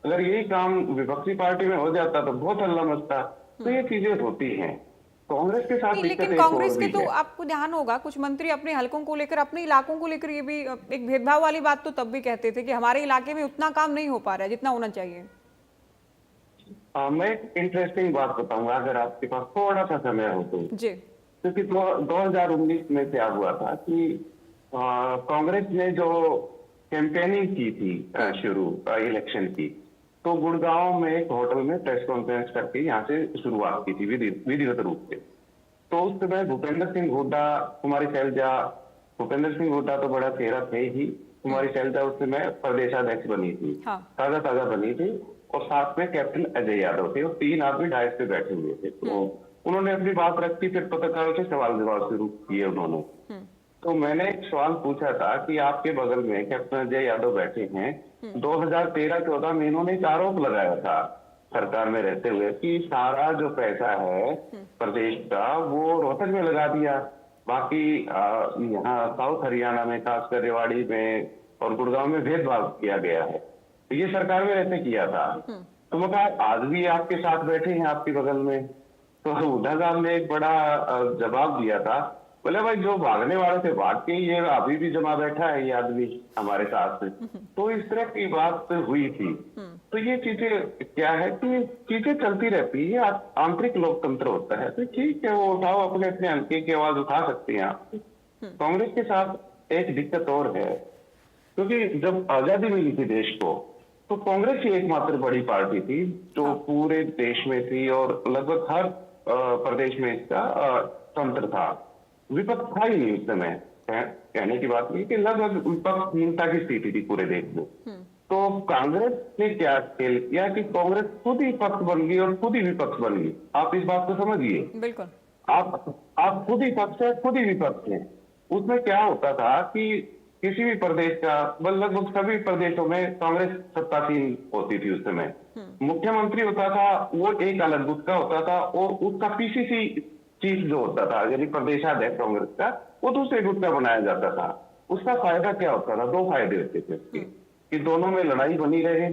F: अगर यही काम विपक्षी पार्टी में हो जाता तो बहुत हल्ला मचता। तो ये चीजें होती हैं कांग्रेस के साथ।
A: लेकिन कांग्रेस के तो आपको ध्यान होगा, कुछ मंत्री अपने हलकों को लेकर, अपने इलाकों को लेकर ये भी एक भेदभाव वाली बात तो तब भी कहते थे कि हमारे इलाके में उतना काम नहीं हो पा रहा है जितना होना चाहिए।
F: मैं एक इंटरेस्टिंग बात बताऊंगा अगर आपके पास थोड़ा सा समय हो तो जी। क्योंकि 2019 में क्या हुआ था कि कांग्रेस ने जो कैंपेनिंग की थी शुरू इलेक्शन की, तो गुड़गांव में एक होटल में प्रेस कॉन्फ्रेंस करके यहाँ से शुरुआत की थी विधिवत रूप से। तो उस समय भूपेंद्र सिंह हुड्डा, कुमारी शैलजा, भूपेंद्र सिंह हुड्डा तो बड़ा चेहरा थे ही, कुमारी शैलजा उस समय प्रदेशाध्यक्ष बनी थी, ताजा बनी थी, और साथ में कैप्टन अजय यादव थे, और 3 आदमी डायस पे बैठे हुए थे। तो उन्होंने अपनी बात रखी, फिर पत्रकारों से सवाल जवाब शुरू किए उन्होंने। तो मैंने एक सवाल पूछा था कि आपके बगल में कैप्टन अजय यादव बैठे हैं, 2013-14 में इन्होंने एक आरोप लगाया था सरकार में रहते हुए कि सारा जो पैसा है प्रदेश का वो रोहतक में लगा दिया, बाकी यहाँ साउथ हरियाणा में, खासकर रेवाड़ी में और गुड़गांव में भेदभाव किया गया है। तो ये सरकार में रहते किया था। तो मैं कहा आज भी आपके साथ बैठे हैं आपके बगल में। तो हुड्डा साहब ने एक बड़ा जवाब दिया था, बोले भाई जो भागने वाले थे भाग के, ये अभी भी जमा बैठा है ये आदमी हमारे साथ। तो इस तरह की बात हुई थी। तो ये चीजें क्या है कि चीजें चलती रहती है, आंतरिक लोकतंत्र होता है। तो ठीक है, वो उठाओ, अपने अपने हल्के की आवाज उठा सकते हैं आप। कांग्रेस के साथ एक दिक्कत और है, क्योंकि जब आजादी मिली थी देश को, तो कांग्रेस ही एकमात्र बड़ी पार्टी थी जो पूरे देश में थी और लगभग हर प्रदेश में इसका तंत्र था। विपक्ष था ही नहीं उस समय, कहने की बात नहीं कि लगभग विपक्षहीनता की स्थिति थी पूरे देश में। तो कांग्रेस ने क्या खेल किया कि कांग्रेस खुद ही पक्ष बन गई और खुद ही विपक्ष बन गई। आप इस बात को समझिए, बिल्कुल आप खुद ही पक्ष है, खुद ही विपक्ष है। उसमें क्या होता था कि किसी भी प्रदेश का, लगभग सभी प्रदेशों में कांग्रेस सत्तासीन होती थी उस समय। मुख्यमंत्री होता था वो एक अलग गुट का होता था, और उसका पीसीसी चीफ जो होता था, यानी प्रदेशाध्यक्ष कांग्रेस का, वो दूसरे गुट का बनाया जाता था। उसका फायदा क्या होता था? 2 फायदे होते थे उसके, कि दोनों में लड़ाई बनी रहे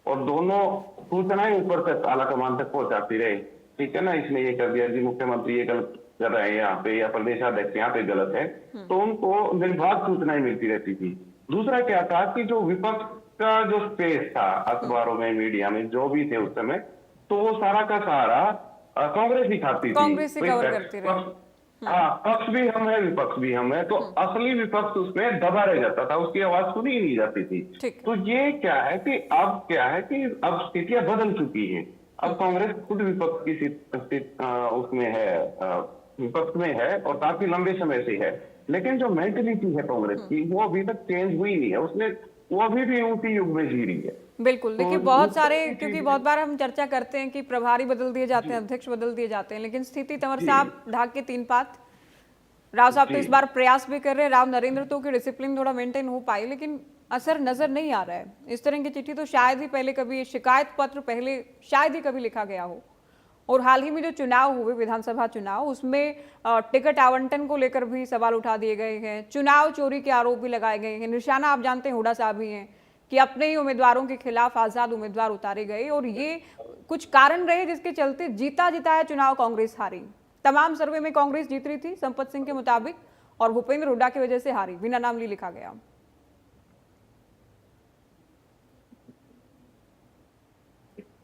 F: और दोनों सूचनाएं ऊपर तक, आला कमान तक पहुंचाती रहे। ठीक है ना, इसने ये कर दिया जी, मुख्यमंत्री ये गलत कर रहे हैं यहाँ पे, या प्रदेशाध्यक्ष यहाँ पे गलत है, तो उनको निर्बाध सूचनाएं मिलती रहती थी। दूसरा क्या था कि जो विपक्ष का जो स्पेस था अखबारों में, मीडिया में, जो भी थे उस समय, तो वो सारा का सारा कांग्रेस ही खाती थी।
A: कांग्रेस ही कवर करती रही।
F: हाँ, पक्ष भी हम है, विपक्ष भी हम है, तो असली विपक्ष उसमें दबा रह जाता था, उसकी आवाज सुनी ही नहीं जाती थी।
A: ठीक।
F: तो ये क्या है कि अब स्थितियां बदल चुकी हैं। अब कांग्रेस खुद विपक्ष की उसमें है, विपक्ष में है और काफी लंबे समय से है। लेकिन जो मेंटेलिटी है कांग्रेस की, वो अभी तक चेंज हुई नहीं है। वो अभी भी उसी युग में जी रही है।
A: बिल्कुल। देखिए बहुत सारे, क्योंकि बहुत बार हम चर्चा करते हैं कि प्रभारी बदल दिए जाते हैं, अध्यक्ष बदल दिए जाते हैं, लेकिन स्थिति तंवर साहब ढाक के तीन पात। राव साहब तो इस बार प्रयास भी कर रहे हैं, राव नरेंद्र तो कि डिसिप्लिन थोड़ा मेंटेन हो पाए, लेकिन असर नजर नहीं आ रहा है। इस तरह की चिट्ठी तो शायद ही पहले कभी, शिकायत पत्र पहले शायद ही कभी लिखा गया हो। और हाल ही में जो चुनाव हुए, विधानसभा चुनाव, उसमें टिकट आवंटन को लेकर भी सवाल उठा दिए गए हैं, चुनाव चोरी के आरोप भी लगाए गए हैं। निशाना आप जानते हैं हुड्डा साहब ही हैं कि अपने ही उम्मीदवारों के खिलाफ आजाद उम्मीदवार उतारे गए, और ये कुछ कारण रहे जिसके चलते जीता जिताया चुनाव कांग्रेस हारी। तमाम सर्वे में कांग्रेस जीत रही थी संपत सिंह के मुताबिक, और भूपेंद्र हुड्डा की वजह से हारी, बिना नाम लिए लिखा गया।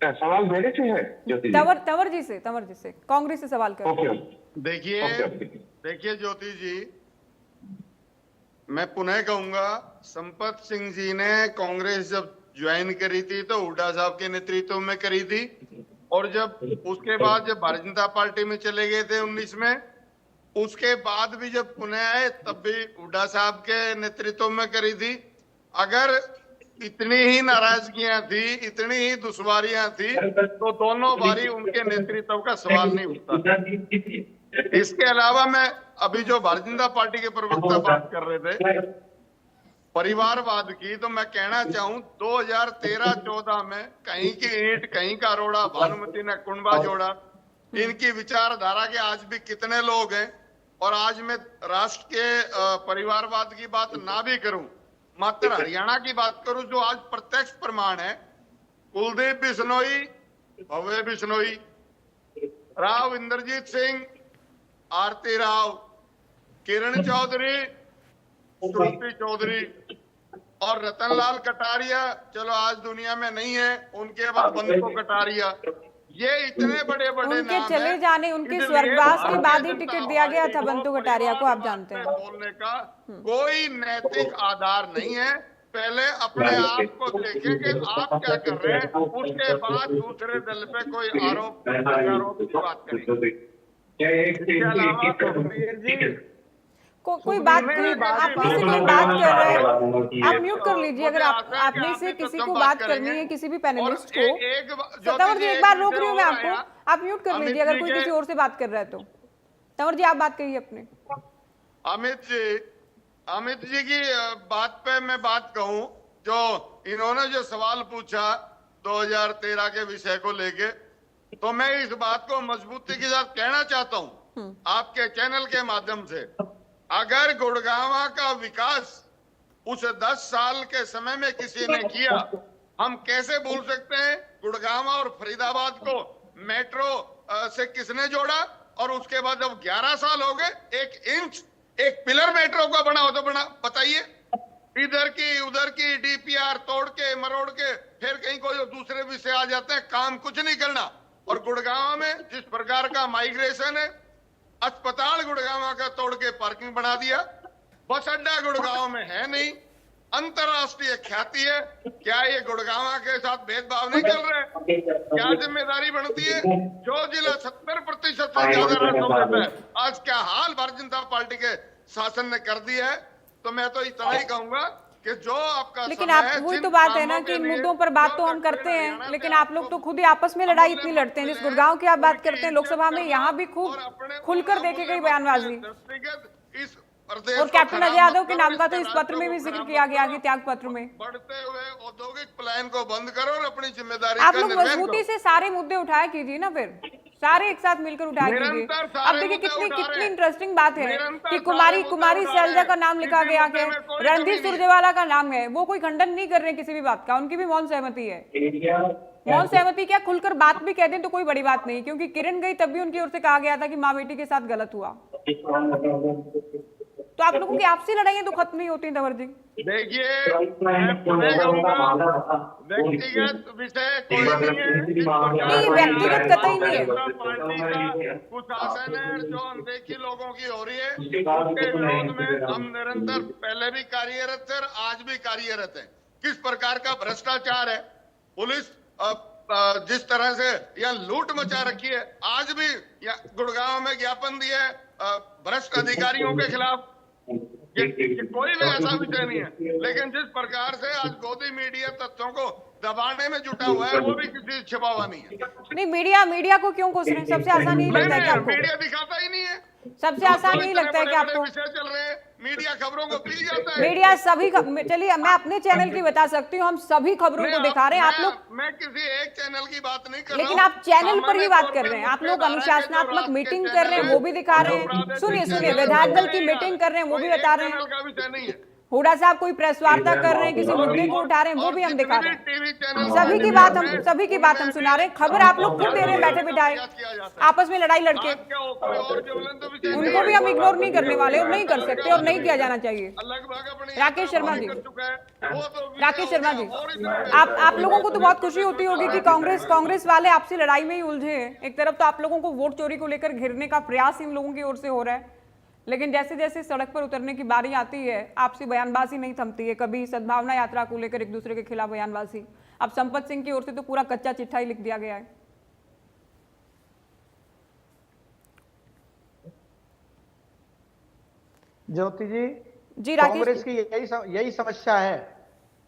F: सवाल मेरे से है ज्योति जी?
A: तंवर जी से कांग्रेस से सवाल कर।
C: देखिए ज्योति जी, मैं पुनः कहूंगा, संपत सिंह जी ने कांग्रेस जब ज्वाइन करी थी तो हुड्डा साहब के नेतृत्व में करी थी, और जब उसके बाद जब भारतीय जनता पार्टी में चले गए थे 19 में, उसके बाद भी जब पुनः आए तब भी हुड्डा साहब के नेतृत्व में करी थी। अगर इतनी ही नाराजगियां थी, इतनी ही दुश्वारियां थी, तो दोनों बारी उनके नेतृत्व का सवाल नहीं उठता। इसके अलावा मैं अभी जो भारतीय जनता पार्टी के प्रवक्ता बात कर रहे थे परिवारवाद की, तो मैं कहना चाहूं 2013-14 में कहीं की ईंट कहीं का रोड़ा, भानुमति ने कुंडा जोड़ा, इनकी विचारधारा के आज भी कितने लोग हैं। और आज मैं राष्ट्र के परिवारवाद की बात ना भी करूं, मात्र हरियाणा की बात करूं, जो आज प्रत्यक्ष प्रमाण है, कुलदीप बिश्नोई, भव्य बिश्नोई, राव इंद्रजीत सिंह, आरती राव, किरण चौधरी, श्रुति चौधरी और रतनलाल कटारिया, चलो आज दुनिया में नहीं है, उनके बाद बंधु कटारिया, ये इतने बड़े बड़े
A: उनके
C: नाम
A: चले
C: हैं।
A: जाने, उनके
C: इसलिए
A: स्वर्गवास के बाद ही
C: भारतीय
A: टिकट
C: जनता
A: दिया गया था
C: पार्टी
A: बंधु
C: को
A: कटारिया को, आप जानते हैं।
C: बोलने का कोई नैतिक आधार नहीं है। पहले अपने आप को देखें कि आप क्या कर रहे हैं, उसके बाद दूसरे दल पे कोई आरोप की बात करें। इसके अलावा
A: कोई बात नहीं, आप में से कोई बात कर रहे हैं, आप म्यूट कर लीजिए। अगर आप में से किसी को बात करनी है, किसी भी पैनलिस्ट को, तंवर जी एक बार रोक रही हूँ मैं आपको, आप म्यूट कर लीजिए अगर कोई किसी और से बात कर रहा है तो। तंवर जी आप बात करिए अपने।
C: अमित जी की बात पे मैं बात कहूं, जो इन्होंने जो सवाल पूछा 2013 के विषय को लेके, तो मैं इस बात को मजबूती के साथ कहना चाहता हूं आपके चैनल के माध्यम से, अगर गुड़गांव का विकास उस 10 साल के समय में किसी ने किया, हम कैसे भूल सकते हैं? गुड़गांव और फरीदाबाद को मेट्रो से किसने जोड़ा? और उसके बाद जब 11 साल हो गए, 1 इंच एक पिलर मेट्रो का बना हो तो बना, बताइए। इधर की उधर की डीपीआर तोड़ के मरोड़ के फिर कहीं कोई दूसरे विषय आ जाते हैं, काम कुछ नहीं करना। और गुड़गांव में जिस प्रकार का माइग्रेशन है, अस्पताल गुड़गांव का तोड़ के पार्किंग बना दिया, बस अड्डा गुड़गांव में है नहीं, अंतरराष्ट्रीय ख्याति है। क्या ये गुड़गांव के साथ भेदभाव नहीं चल रहा है? क्या जिम्मेदारी बनती है? जो जिला 70% से ज्यादा राजस्व देता है, आज क्या हाल भारतीय जनता पार्टी के शासन ने कर दिया है। तो मैं तो इतना ही कहूंगा कि जो आपका,
A: लेकिन आप वही तो बात है ना कि इन मुद्दों पर बात तो हम करते हैं, लेकिन आप लोग तो खुद ही आपस में लड़ाई इतनी लड़ते हैं। जिस गुड़गांव की आप बात करते हैं लोकसभा में, यहाँ भी खूब खुलकर देखे गई बयानबाजी, और कैप्टन अजय यादव के नाम का तो इस पत्र में भी जिक्र किया गया कि त्याग पत्र में।
C: बढ़ते हुए औद्योगिक प्लान को बंद करो और अपनी जिम्मेदारी
A: आप लोग मजबूती से सारे मुद्दे उठाया कीजिए ना, फिर सारे एक साथ मिलकर उठाया कीजिए। अब देखिए कितनी इंटरेस्टिंग बात है कि कुमारी शैलजा का नाम लिखा गया है, रणदीप सुरजेवाला का नाम है, वो कोई खंडन नहीं कर रहे किसी भी बात का, उनकी भी मौन सहमति है। मौन सहमति क्या, खुलकर बात भी कह दें तो कोई बड़ी बात नहीं, क्योंकि किरण गई तब भी उनकी ओर से कहा गया था कि माँ बेटी के साथ गलत हुआ। तो आप लोगों की आपसी लड़ाइयां तो खत्म नहीं होती तंवर जी।
C: देखिए, मैं पुनः कहूंगा, व्यक्तिगत विषय कोई नहीं है। जिस प्रकार
A: नहीं,
C: से
A: व्यक्तिगत
C: आज
A: कतई नहीं है।
C: जनता पार्टी का कुशासन है जो अनदेखी लोगों की हो रही है, उसके विरोध में हम निरंतर पहले भी कार्यरत थे और आज भी कार्यरत हैं। किस प्रकार का भ्रष्टाचार है, पुलिस जिस तरह से यहाँ लूट मचा रखी है, आज भी गुड़गांव में ज्ञापन दिया है भ्रष्ट अधिकारियों के खिलाफ। ये कोई भी ऐसा विषय नहीं है, लेकिन जिस प्रकार से आज गोदी मीडिया तथ्यों को दबाने में जुटा हुआ है, वो भी किसी छिपा हुआ नहीं है।
A: नहीं, मीडिया को क्यों कोस रहे हैं? सबसे आसान नहीं लगता है क्या आपको?
C: मीडिया दिखाता ही नहीं है।
A: सबसे आसान नहीं लगता है कि आपको?
C: विषय चल रहे हैं, मीडिया खबरों को पी जाता है।
A: मीडिया सभी चलिए, मैं अपने चैनल की बता सकती हूँ, हम सभी खबरों को दिखा रहे हैं। आप लोग,
C: मैं किसी एक चैनल की बात नहीं कर रहा हूं,
A: लेकिन आप चैनल पर ही बात कर रहे हैं। आप लोग अनुशासनात्मक मीटिंग कर रहे हैं, वो भी दिखा रहे हैं। सुनिए, विधायक दल की मीटिंग कर रहे हैं, वो भी बता रहे हैं।
C: का विषय नहीं है।
A: हुडा साहब कोई प्रेस वार्ता कर रहे हैं, किसी मुद्दे को उठा रहे हैं, वो भी हम दिखा रहे हैं।
C: टीवी चैनल
A: सभी की बात हम सुना रहे हैं। खबर आप लोग खुद दे रहे हैं बैठे बिठाए, आपस में लड़ाई लड़के। उनको भी हम इग्नोर नहीं करने वाले और नहीं कर सकते और नहीं किया जाना चाहिए। राकेश शर्मा जी, राकेश शर्मा जी, आप लोगों को तो बहुत खुशी होती होगी कि कांग्रेस वाले आपसी लड़ाई में ही उलझे हैं। एक तरफ तो आप लोगों को वोट चोरी को लेकर घेरने का प्रयास इन लोगों की ओर से हो रहा है, लेकिन जैसे जैसे सड़क पर उतरने की बारी आती है, आपसी बयानबाजी नहीं थमती है। कभी सद्भावना यात्रा को लेकर एक दूसरे के खिलाफ बयानबाजी, अब संपत सिंह की ओर से तो पूरा कच्चा चिट्ठा ही लिख दिया गया है।
D: ज्योति
A: जी,
D: कांग्रेस की यही समस्या है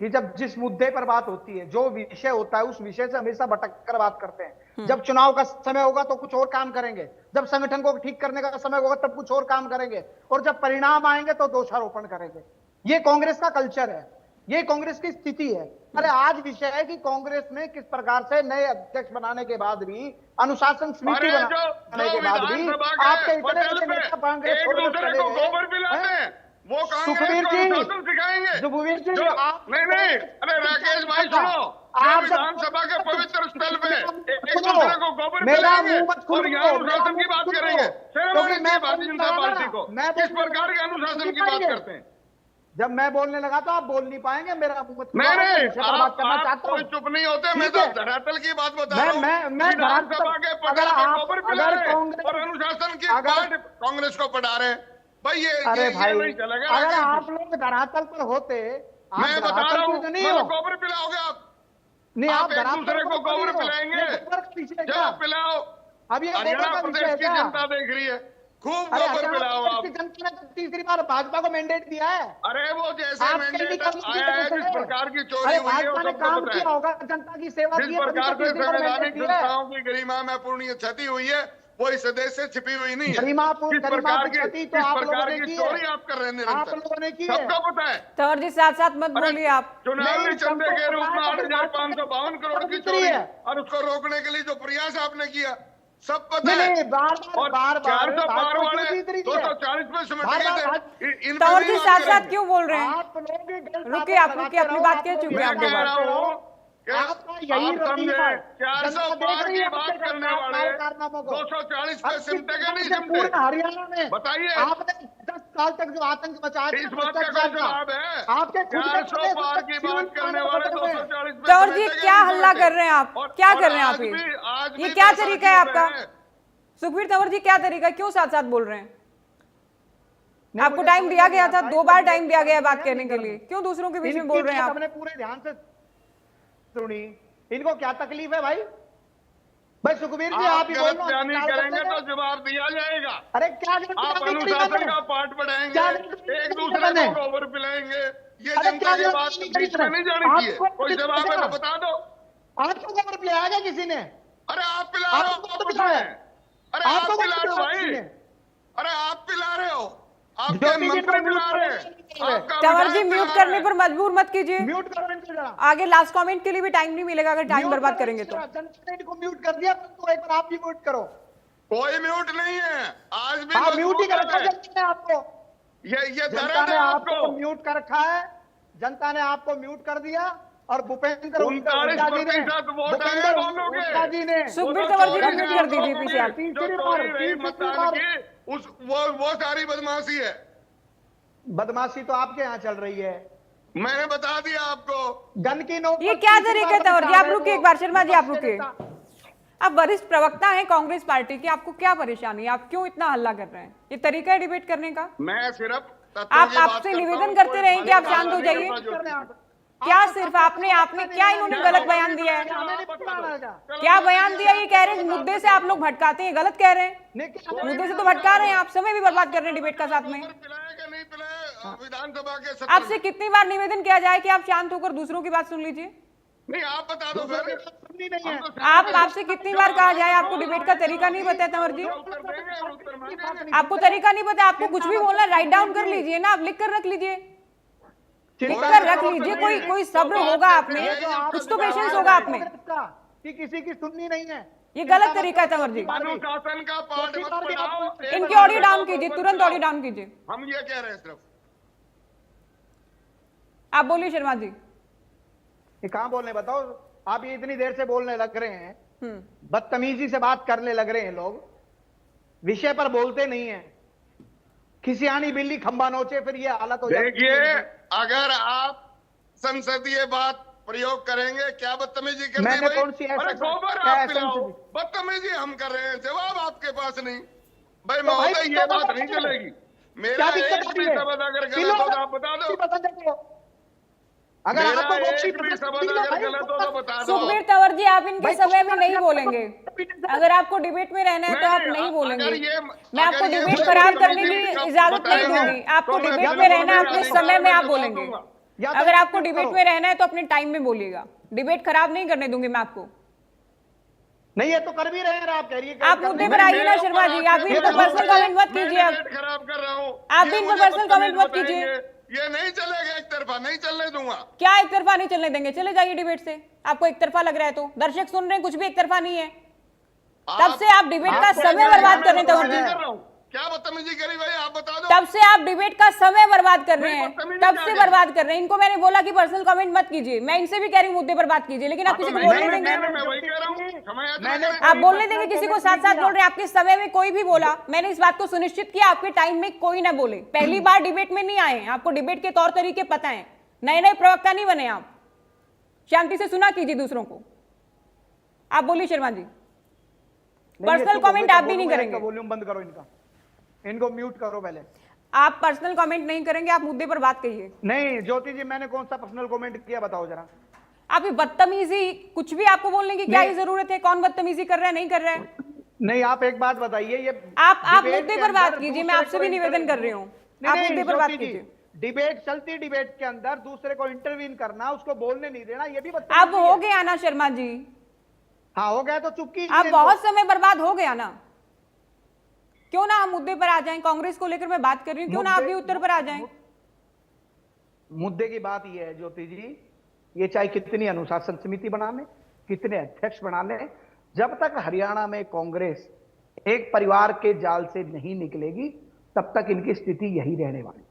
D: कि जब जिस मुद्दे पर बात होती है, जो विषय होता है, उस विषय से हमेशा भटक कर बात करते हैं। जब चुनाव का समय होगा तो कुछ और काम करेंगे, जब संगठन को ठीक करने का समय होगा तब कुछ और काम करेंगे, और जब परिणाम आएंगे तो दोषारोपण करेंगे। ये कांग्रेस का कल्चर है, ये कांग्रेस की स्थिति है। अरे आज विषय है कि कांग्रेस में किस प्रकार से नए अध्यक्ष बनाने के बाद भी, अनुशासन समिति बनाने के बाद भी आपके इतने नेता कांग्रेस
C: वो
D: सुखबीर जी,
C: सिखाएंगे।
D: सुखबीर जी, आप
C: नहीं, अरे राकेश भाई सुनो, आप विधानसभा के पवित्र स्थल पे एक दूसरे को गोबर पिलाएंगे और यहाँ अनुशासन की बात करेंगे। भारतीय जनता पार्टी को किस प्रकार के अनुशासन की बात करते हैं?
D: जब मैं बोलने लगा तो आप बोल नहीं पाएंगे, मेरा
C: नहीं, आप कोई चुप नहीं होते। मैं तो धरातल की बात बता रहा हूँ। विधानसभा के पटल पे गोबर पिला रहे और अनुशासन की बात कांग्रेस को पढ़ा रहे हैं। भाई ये नहीं चलेगा।
D: अगर आप लोग धरातल पर होते,
C: मैं बता रहा हूँ, गोबर पिलाओगे आप?
D: नहीं,
C: आप एक दूसरे को गोबर पिलाएंगे। जब पिलाओ,
D: अब ये
C: हरियाणा प्रदेश की जनता देख रही है, खूब गोबर पिलाओ आप।
D: जनता ने तीसरी बार भाजपा को मैंडेट दिया है।
C: अरे वो जैसे मैंडेट आया है, जिस प्रकार की चोरी हुई है, वो सबको पता है।
D: होगा जनता की सेवा,
C: जिस प्रकार से संवैधानिक संस्थाओं की गरिमा में पूर्ण क्षति हुई है, वो इस देश से छिपी हुई नहीं है। किस प्रकार की चोरी आप कर रहे हैं निरंतर,
D: आप लोगों ने की,
C: सबको पता है।
A: तंवर जी साथ मत बोलिए आप।
C: चुनावी चंदे के रूप में 8,552 करोड़ की चोरी और उसको रोकने के लिए जो प्रयास आपने किया, सब पता है।
D: बार
C: 400 वाले 240 में सिमट गए थे।
A: तंवर जी साथ क्यों बोल रहे हैं?
D: आप लोग
A: रुकिए, आप रुकिए, अपनी बात कह चुके हैं आप।
C: 400 पार की बात करने वाले 240 पे सिमटेगा नहीं सिमटे?
D: हरियाणा में
C: बताइए,
D: आपने 10 साल तक जो आतंक मचाया,
C: इस बात का कोई जवाब है?
D: आपके
C: 400 पार की बात करने वाले 240 पे
A: तंवर जी क्या हल्ला कर रहे हैं आप? क्या कर रहे हैं आप? ये क्या तरीका है आपका? सुखबीर तंवर जी, क्या तरीका, क्यों साथ बोल रहे हैं? आपको टाइम दिया गया था, 2 बार टाइम दिया गया बात कहने के लिए, क्यों दूसरों के बीच में बोल रहे हैं आप?
D: हमने पूरे ध्यान से सुनी। इनको क्या तकलीफ है भाई? भाई सुखबीर जी, आप ही बोलो,
C: बयानी करेंगे तो जवाब दिया जाएगा।
D: अरे क्या
C: आप अनुशासन का पाठ पढ़ाएंगे, एक दूसरे को गोबर पिलाएंगे, ये जनता की बात बीच में नहीं जानी चाहिए। कोई जवाब है तो बता दो।
D: आपको गोबर पिलाया गया किसी ने?
C: अरे आप पिला रहे हो, अरे आप पिला रहे हो भाई, अरे आप पिला रहे हो, आपके मंत्री पिला रहे हैं।
A: तंवर जी, म्यूट करने पर मजबूर मत कीजिए।
D: म्यूट करो इनको जरा।
A: आगे लास्ट कमेंट के लिए भी टाइम नहीं मिलेगा अगर टाइम बर्बाद करेंगे तो।
D: जनता ने इनको म्यूट कर दिया, तो एक बार आप भी म्यूट करो।
C: कोई म्यूट नहीं है, आज भी
D: आप म्यूट ही कर रखा है जनता ने आपको।
C: ये
D: जनता ने आपको म्यूट कर रखा है, जनता ने आपको म्यूट कर दिया। और भूपेंद्र हुड्डा जी ने
A: सुखबीर तंवर जी को म्यूट कर दीजिए पीछे।
C: वो सारी बदमाशी है।
D: बदमाशी तो आपके यहाँ चल रही है।
C: मैंने बता दिया आपको।
D: गन की नोक
A: ये क्या तरीका है तंवर जी? आप रुकिए एक बार, शर्मा जी आप रुकिए। आप वरिष्ठ प्रवक्ता हैं कांग्रेस पार्टी के, आपको क्या परेशानी है? आप क्यों इतना हल्ला कर रहे हैं? ये तरीका है डिबेट करने का?
C: मैं सिर्फ
A: आप आपसे निवेदन करते रहे कि आप शांत हो जाइए। क्या सिर्फ आपने क्या इन्होंने गलत बयान दिया है? क्या बयान दिया? ये कह रहे हैं मुद्दे से आप लोग भटकाते हैं, गलत कह रहे हैं। मुद्दे से तो भटका रहे हैं आप, समय भी बर्बाद कर रहे हैं डिबेट का साथ में।
C: विधानसभा के
A: आपसे कितनी बार निवेदन किया जाए कि आप शांत होकर दूसरों की बात सुन लीजिए?
C: नहीं, आप बता दो फिर।
A: आपसे कितनी बार कहा जाए? आपको डिबेट का तरीका नहीं पता है तंवर जी? आपको तरीका नहीं पता? आपको कुछ भी बोलना, राइट डाउन कर लीजिए ना, आप लिख कर रख लीजिए, लिख कर रख लीजिए। कोई सब्र होगा आप में, कुछ तो पेशेंस होगा आप में
D: कि किसी की सुननी नहीं है।
A: ये गलत तरीका है तंवर जी।
C: अनुशासन का पाठ मत पढ़ाओ।
A: इनकी ऑडियो डाउन कीजिए, तुरंत ऑडियो डाउन कीजिए।
C: हम ये कह रहे हैं सिर्फ।
A: आप बोलिए शर्मा जी।
D: ये कहाँ बोलने बताओ? आप ये इतनी देर से बोलने लग रहे हैं, बदतमीजी से बात करने लग रहे हैं लोग, विषय पर बोलते नहीं है। खिसियानी बिल्ली खंबा नोचे, फिर ये हालत हो जाती है।
C: देखिए, अगर आप संसदीय बात प्रयोग करेंगे, क्या बदतमीजी कर
D: मैंने कौन सी
C: अरे गोबर
D: क्या
C: आप
D: ऐसा
C: पिलाओ,
D: संसदीय?
C: बदतमीजी हम कर रहे हैं, जवाब आपके पास नहीं। भाई
D: तो भाई
C: महोदय, ये बात नहीं चलेगी। मेरा
D: क्या दिक्कत
C: एक
D: आती
C: भी
D: है?
C: शब्द अगर
D: पिलो,
C: गलत हो तो आप बता दो।
D: पसंद है तो। अगर
C: मेरा
D: आपको वो चीज
C: एक भी
D: पसंद
C: शब्द
D: नहीं है,
C: अगर
D: भाई,
C: गलत हो तो बता दो।
A: सुखबीर तंवर जी, आप इनके
D: भाई,
A: समय में नहीं बोलेंगे। अगर आपको डिबेट में रहना है तो आप
C: नहीं,
A: नहीं बोलेंगे।
C: अगर
A: मैं आपको डिबेट खराब करने की इजाजत नहीं दूंगी। आपको डिबेट में रहना है, अपने समय में आप बोलेंगे। अगर आपको डिबेट में रहना है तो अपने टाइम में बोलिएगा। डिबेट खराब नहीं करने दूंगी मैं आपको।
D: नहीं, ये तो कर भी रहे हैं। आप कह रही है
A: आप मुद्दे पर आइए ना शर्मा जी। आप भी इनको पर्सनल कमेंट मत कीजिए। अब
C: खराब कर रहा हूँ।
A: आप भी इनको पर्सनल कमेंट मत कीजिए।
C: ये नहीं चलेगा, एक तरफा नहीं चलने दूंगा।
A: क्या एक तरफा नहीं चलने देंगे? चले जाइए डिबेट से। आपको एक तरफा लग रहा है तो दर्शक सुन रहे हैं, कुछ भी एक तरफा नहीं है। तब से आप डिबेट का समय बर्बाद कर रहे हैं तंवर जी।
C: क्या बदतमीजी करी भाई, आप बता दो।
A: तब से आप डिबेट का समय बर्बाद कर रहे हैं, तब से बर्बाद कर रहे हैं। इनको मैंने बोला कि पर्सनल कमेंट मत कीजिए, मैं इनसे भी कह रही हूँ मुद्दे पर बात कीजिए, लेकिन आप किसी को बोलने देंगे?
C: मैं वही कह रहा हूँ।
A: आप बोलने देंगे किसी को? साथ साथ बोल रहे हैं। आपके समय में कोई भी बोला, मैंने इस बात को सुनिश्चित किया आपके टाइम में कोई ना बोले। पहली बार डिबेट में नहीं आए हैं, आपको डिबेट के तौर तरीके पता है। नए नए प्रवक्ता नहीं बने आप। शांति से सुना कीजिए दूसरों को। आप बोलिए शर्मा जी। पर्सनल कमेंट आप भी नहीं करेंगे?
D: वॉल्यूम बंद करो इनका, इनको म्यूट करो पहले।
A: आप पर्सनल कमेंट नहीं करेंगे, आप मुद्दे पर बात कहिए।
D: नहीं ज्योति जी, मैंने कौन सा पर्सनल कमेंट किया बताओ जरा।
A: आप ये बदतमीजी, कुछ भी आपको बोलने की क्या ही जरूरत है? कौन बदतमीजी कर रहा है, नहीं कर रहा है?
D: नहीं, आप एक बात बताइए, ये
A: आप
D: डिबेट
A: मुद्दे
D: के
A: पर बात
D: अंदर
A: कीजिए। मैं
D: दूसरे
A: आपसे
D: को
A: भी निवेदन कर रही हूँ, आप
D: नहीं,
A: मुद्दे पर बात
D: ज्योति जी,
A: कीजिए।
D: डिबेट चलती डिबेट के अंदर दूसरे को इंटरवीन करना, उसको बोलने नहीं देना, ये भी
A: अब
D: बदतमीजी
A: हो
D: है।
A: गया ना शर्मा जी?
D: हाँ हो गया तो चुप कीजिए
A: आप
D: इनको।
A: बहुत समय बर्बाद हो गया ना। क्यों ना हम मुद्दे पर आ जाएं? कांग्रेस को लेकर मैं बात कर रही हूँ, क्यों ना आप भी उत्तर पर आ जाएं?
D: मुद्दे की बात यह है ज्योति जी, ये चाहे कितनी अनुशासन समिति बना ले, कितने अध्यक्ष बना ले, जब तक हरियाणा में कांग्रेस एक परिवार के जाल से नहीं निकलेगी, तब तक इनकी स्थिति यही रहने वाली।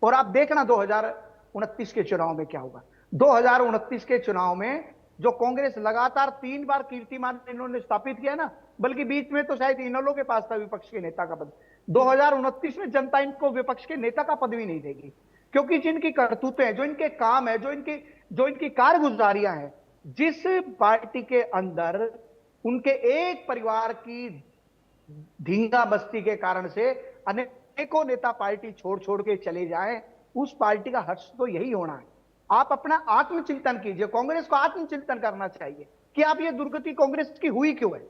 D: और आप देखना 2029 के चुनाव में क्या होगा। 2029 के चुनाव में जो कांग्रेस लगातार 3 बार कीर्तिमान इन्होंने स्थापित किया ना, बल्कि बीच में तो शायद इनेलो के पास था विपक्ष के नेता का पद। 2029 में जनता इनको विपक्ष के नेता का पद भी नहीं देगी, क्योंकि जिनकी करतूतें हैं, जो इनके काम है, जो इनकी कारगुजारियां हैं, जिस पार्टी के अंदर उनके एक परिवार की धींगा बस्ती के कारण से अनेकों नेता पार्टी छोड़ छोड़ के चले जाएं, उस पार्टी का हर्ष तो यही होना है। आप अपना आत्मचिंतन कीजिए, कांग्रेस को आत्मचिंतन करना चाहिए कि आप ये दुर्गति कांग्रेस की हुई क्यों है।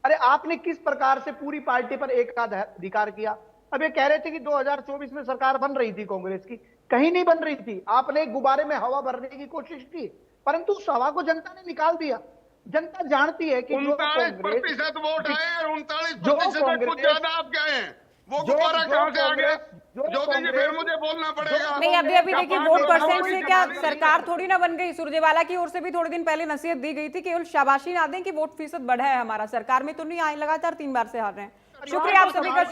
D: अरे आपने किस प्रकार से पूरी पार्टी पर एकाधिकार किया। अब ये कह रहे थे कि 2024 में सरकार बन रही थी कांग्रेस की, कहीं नहीं बन रही थी। आपने एक गुब्बारे में हवा भरने की कोशिश की, परंतु उस हवा को जनता ने निकाल दिया। जनता जानती है कि
C: 39% वोट आए और 39% से कुछ ज्यादा आप गए हैं। वो गुब्बारा कहां से आ गया? ज्योति जी, फिर मुझे बोलना पड़ेगा।
A: नहीं, अभी देखिए वोट परसेंट से क्या सरकार थोड़ी ना बन गई। सुरजेवाला की ओर से भी थोड़े दिन पहले नसीहत दी गई थी, केवल शाबाशी ना दें कि वोट फीसद बढ़ा है हमारा। सरकार में तो नहीं आए, लगातार 3 बार से हार रहे हैं। शुक्रिया आप सभी का।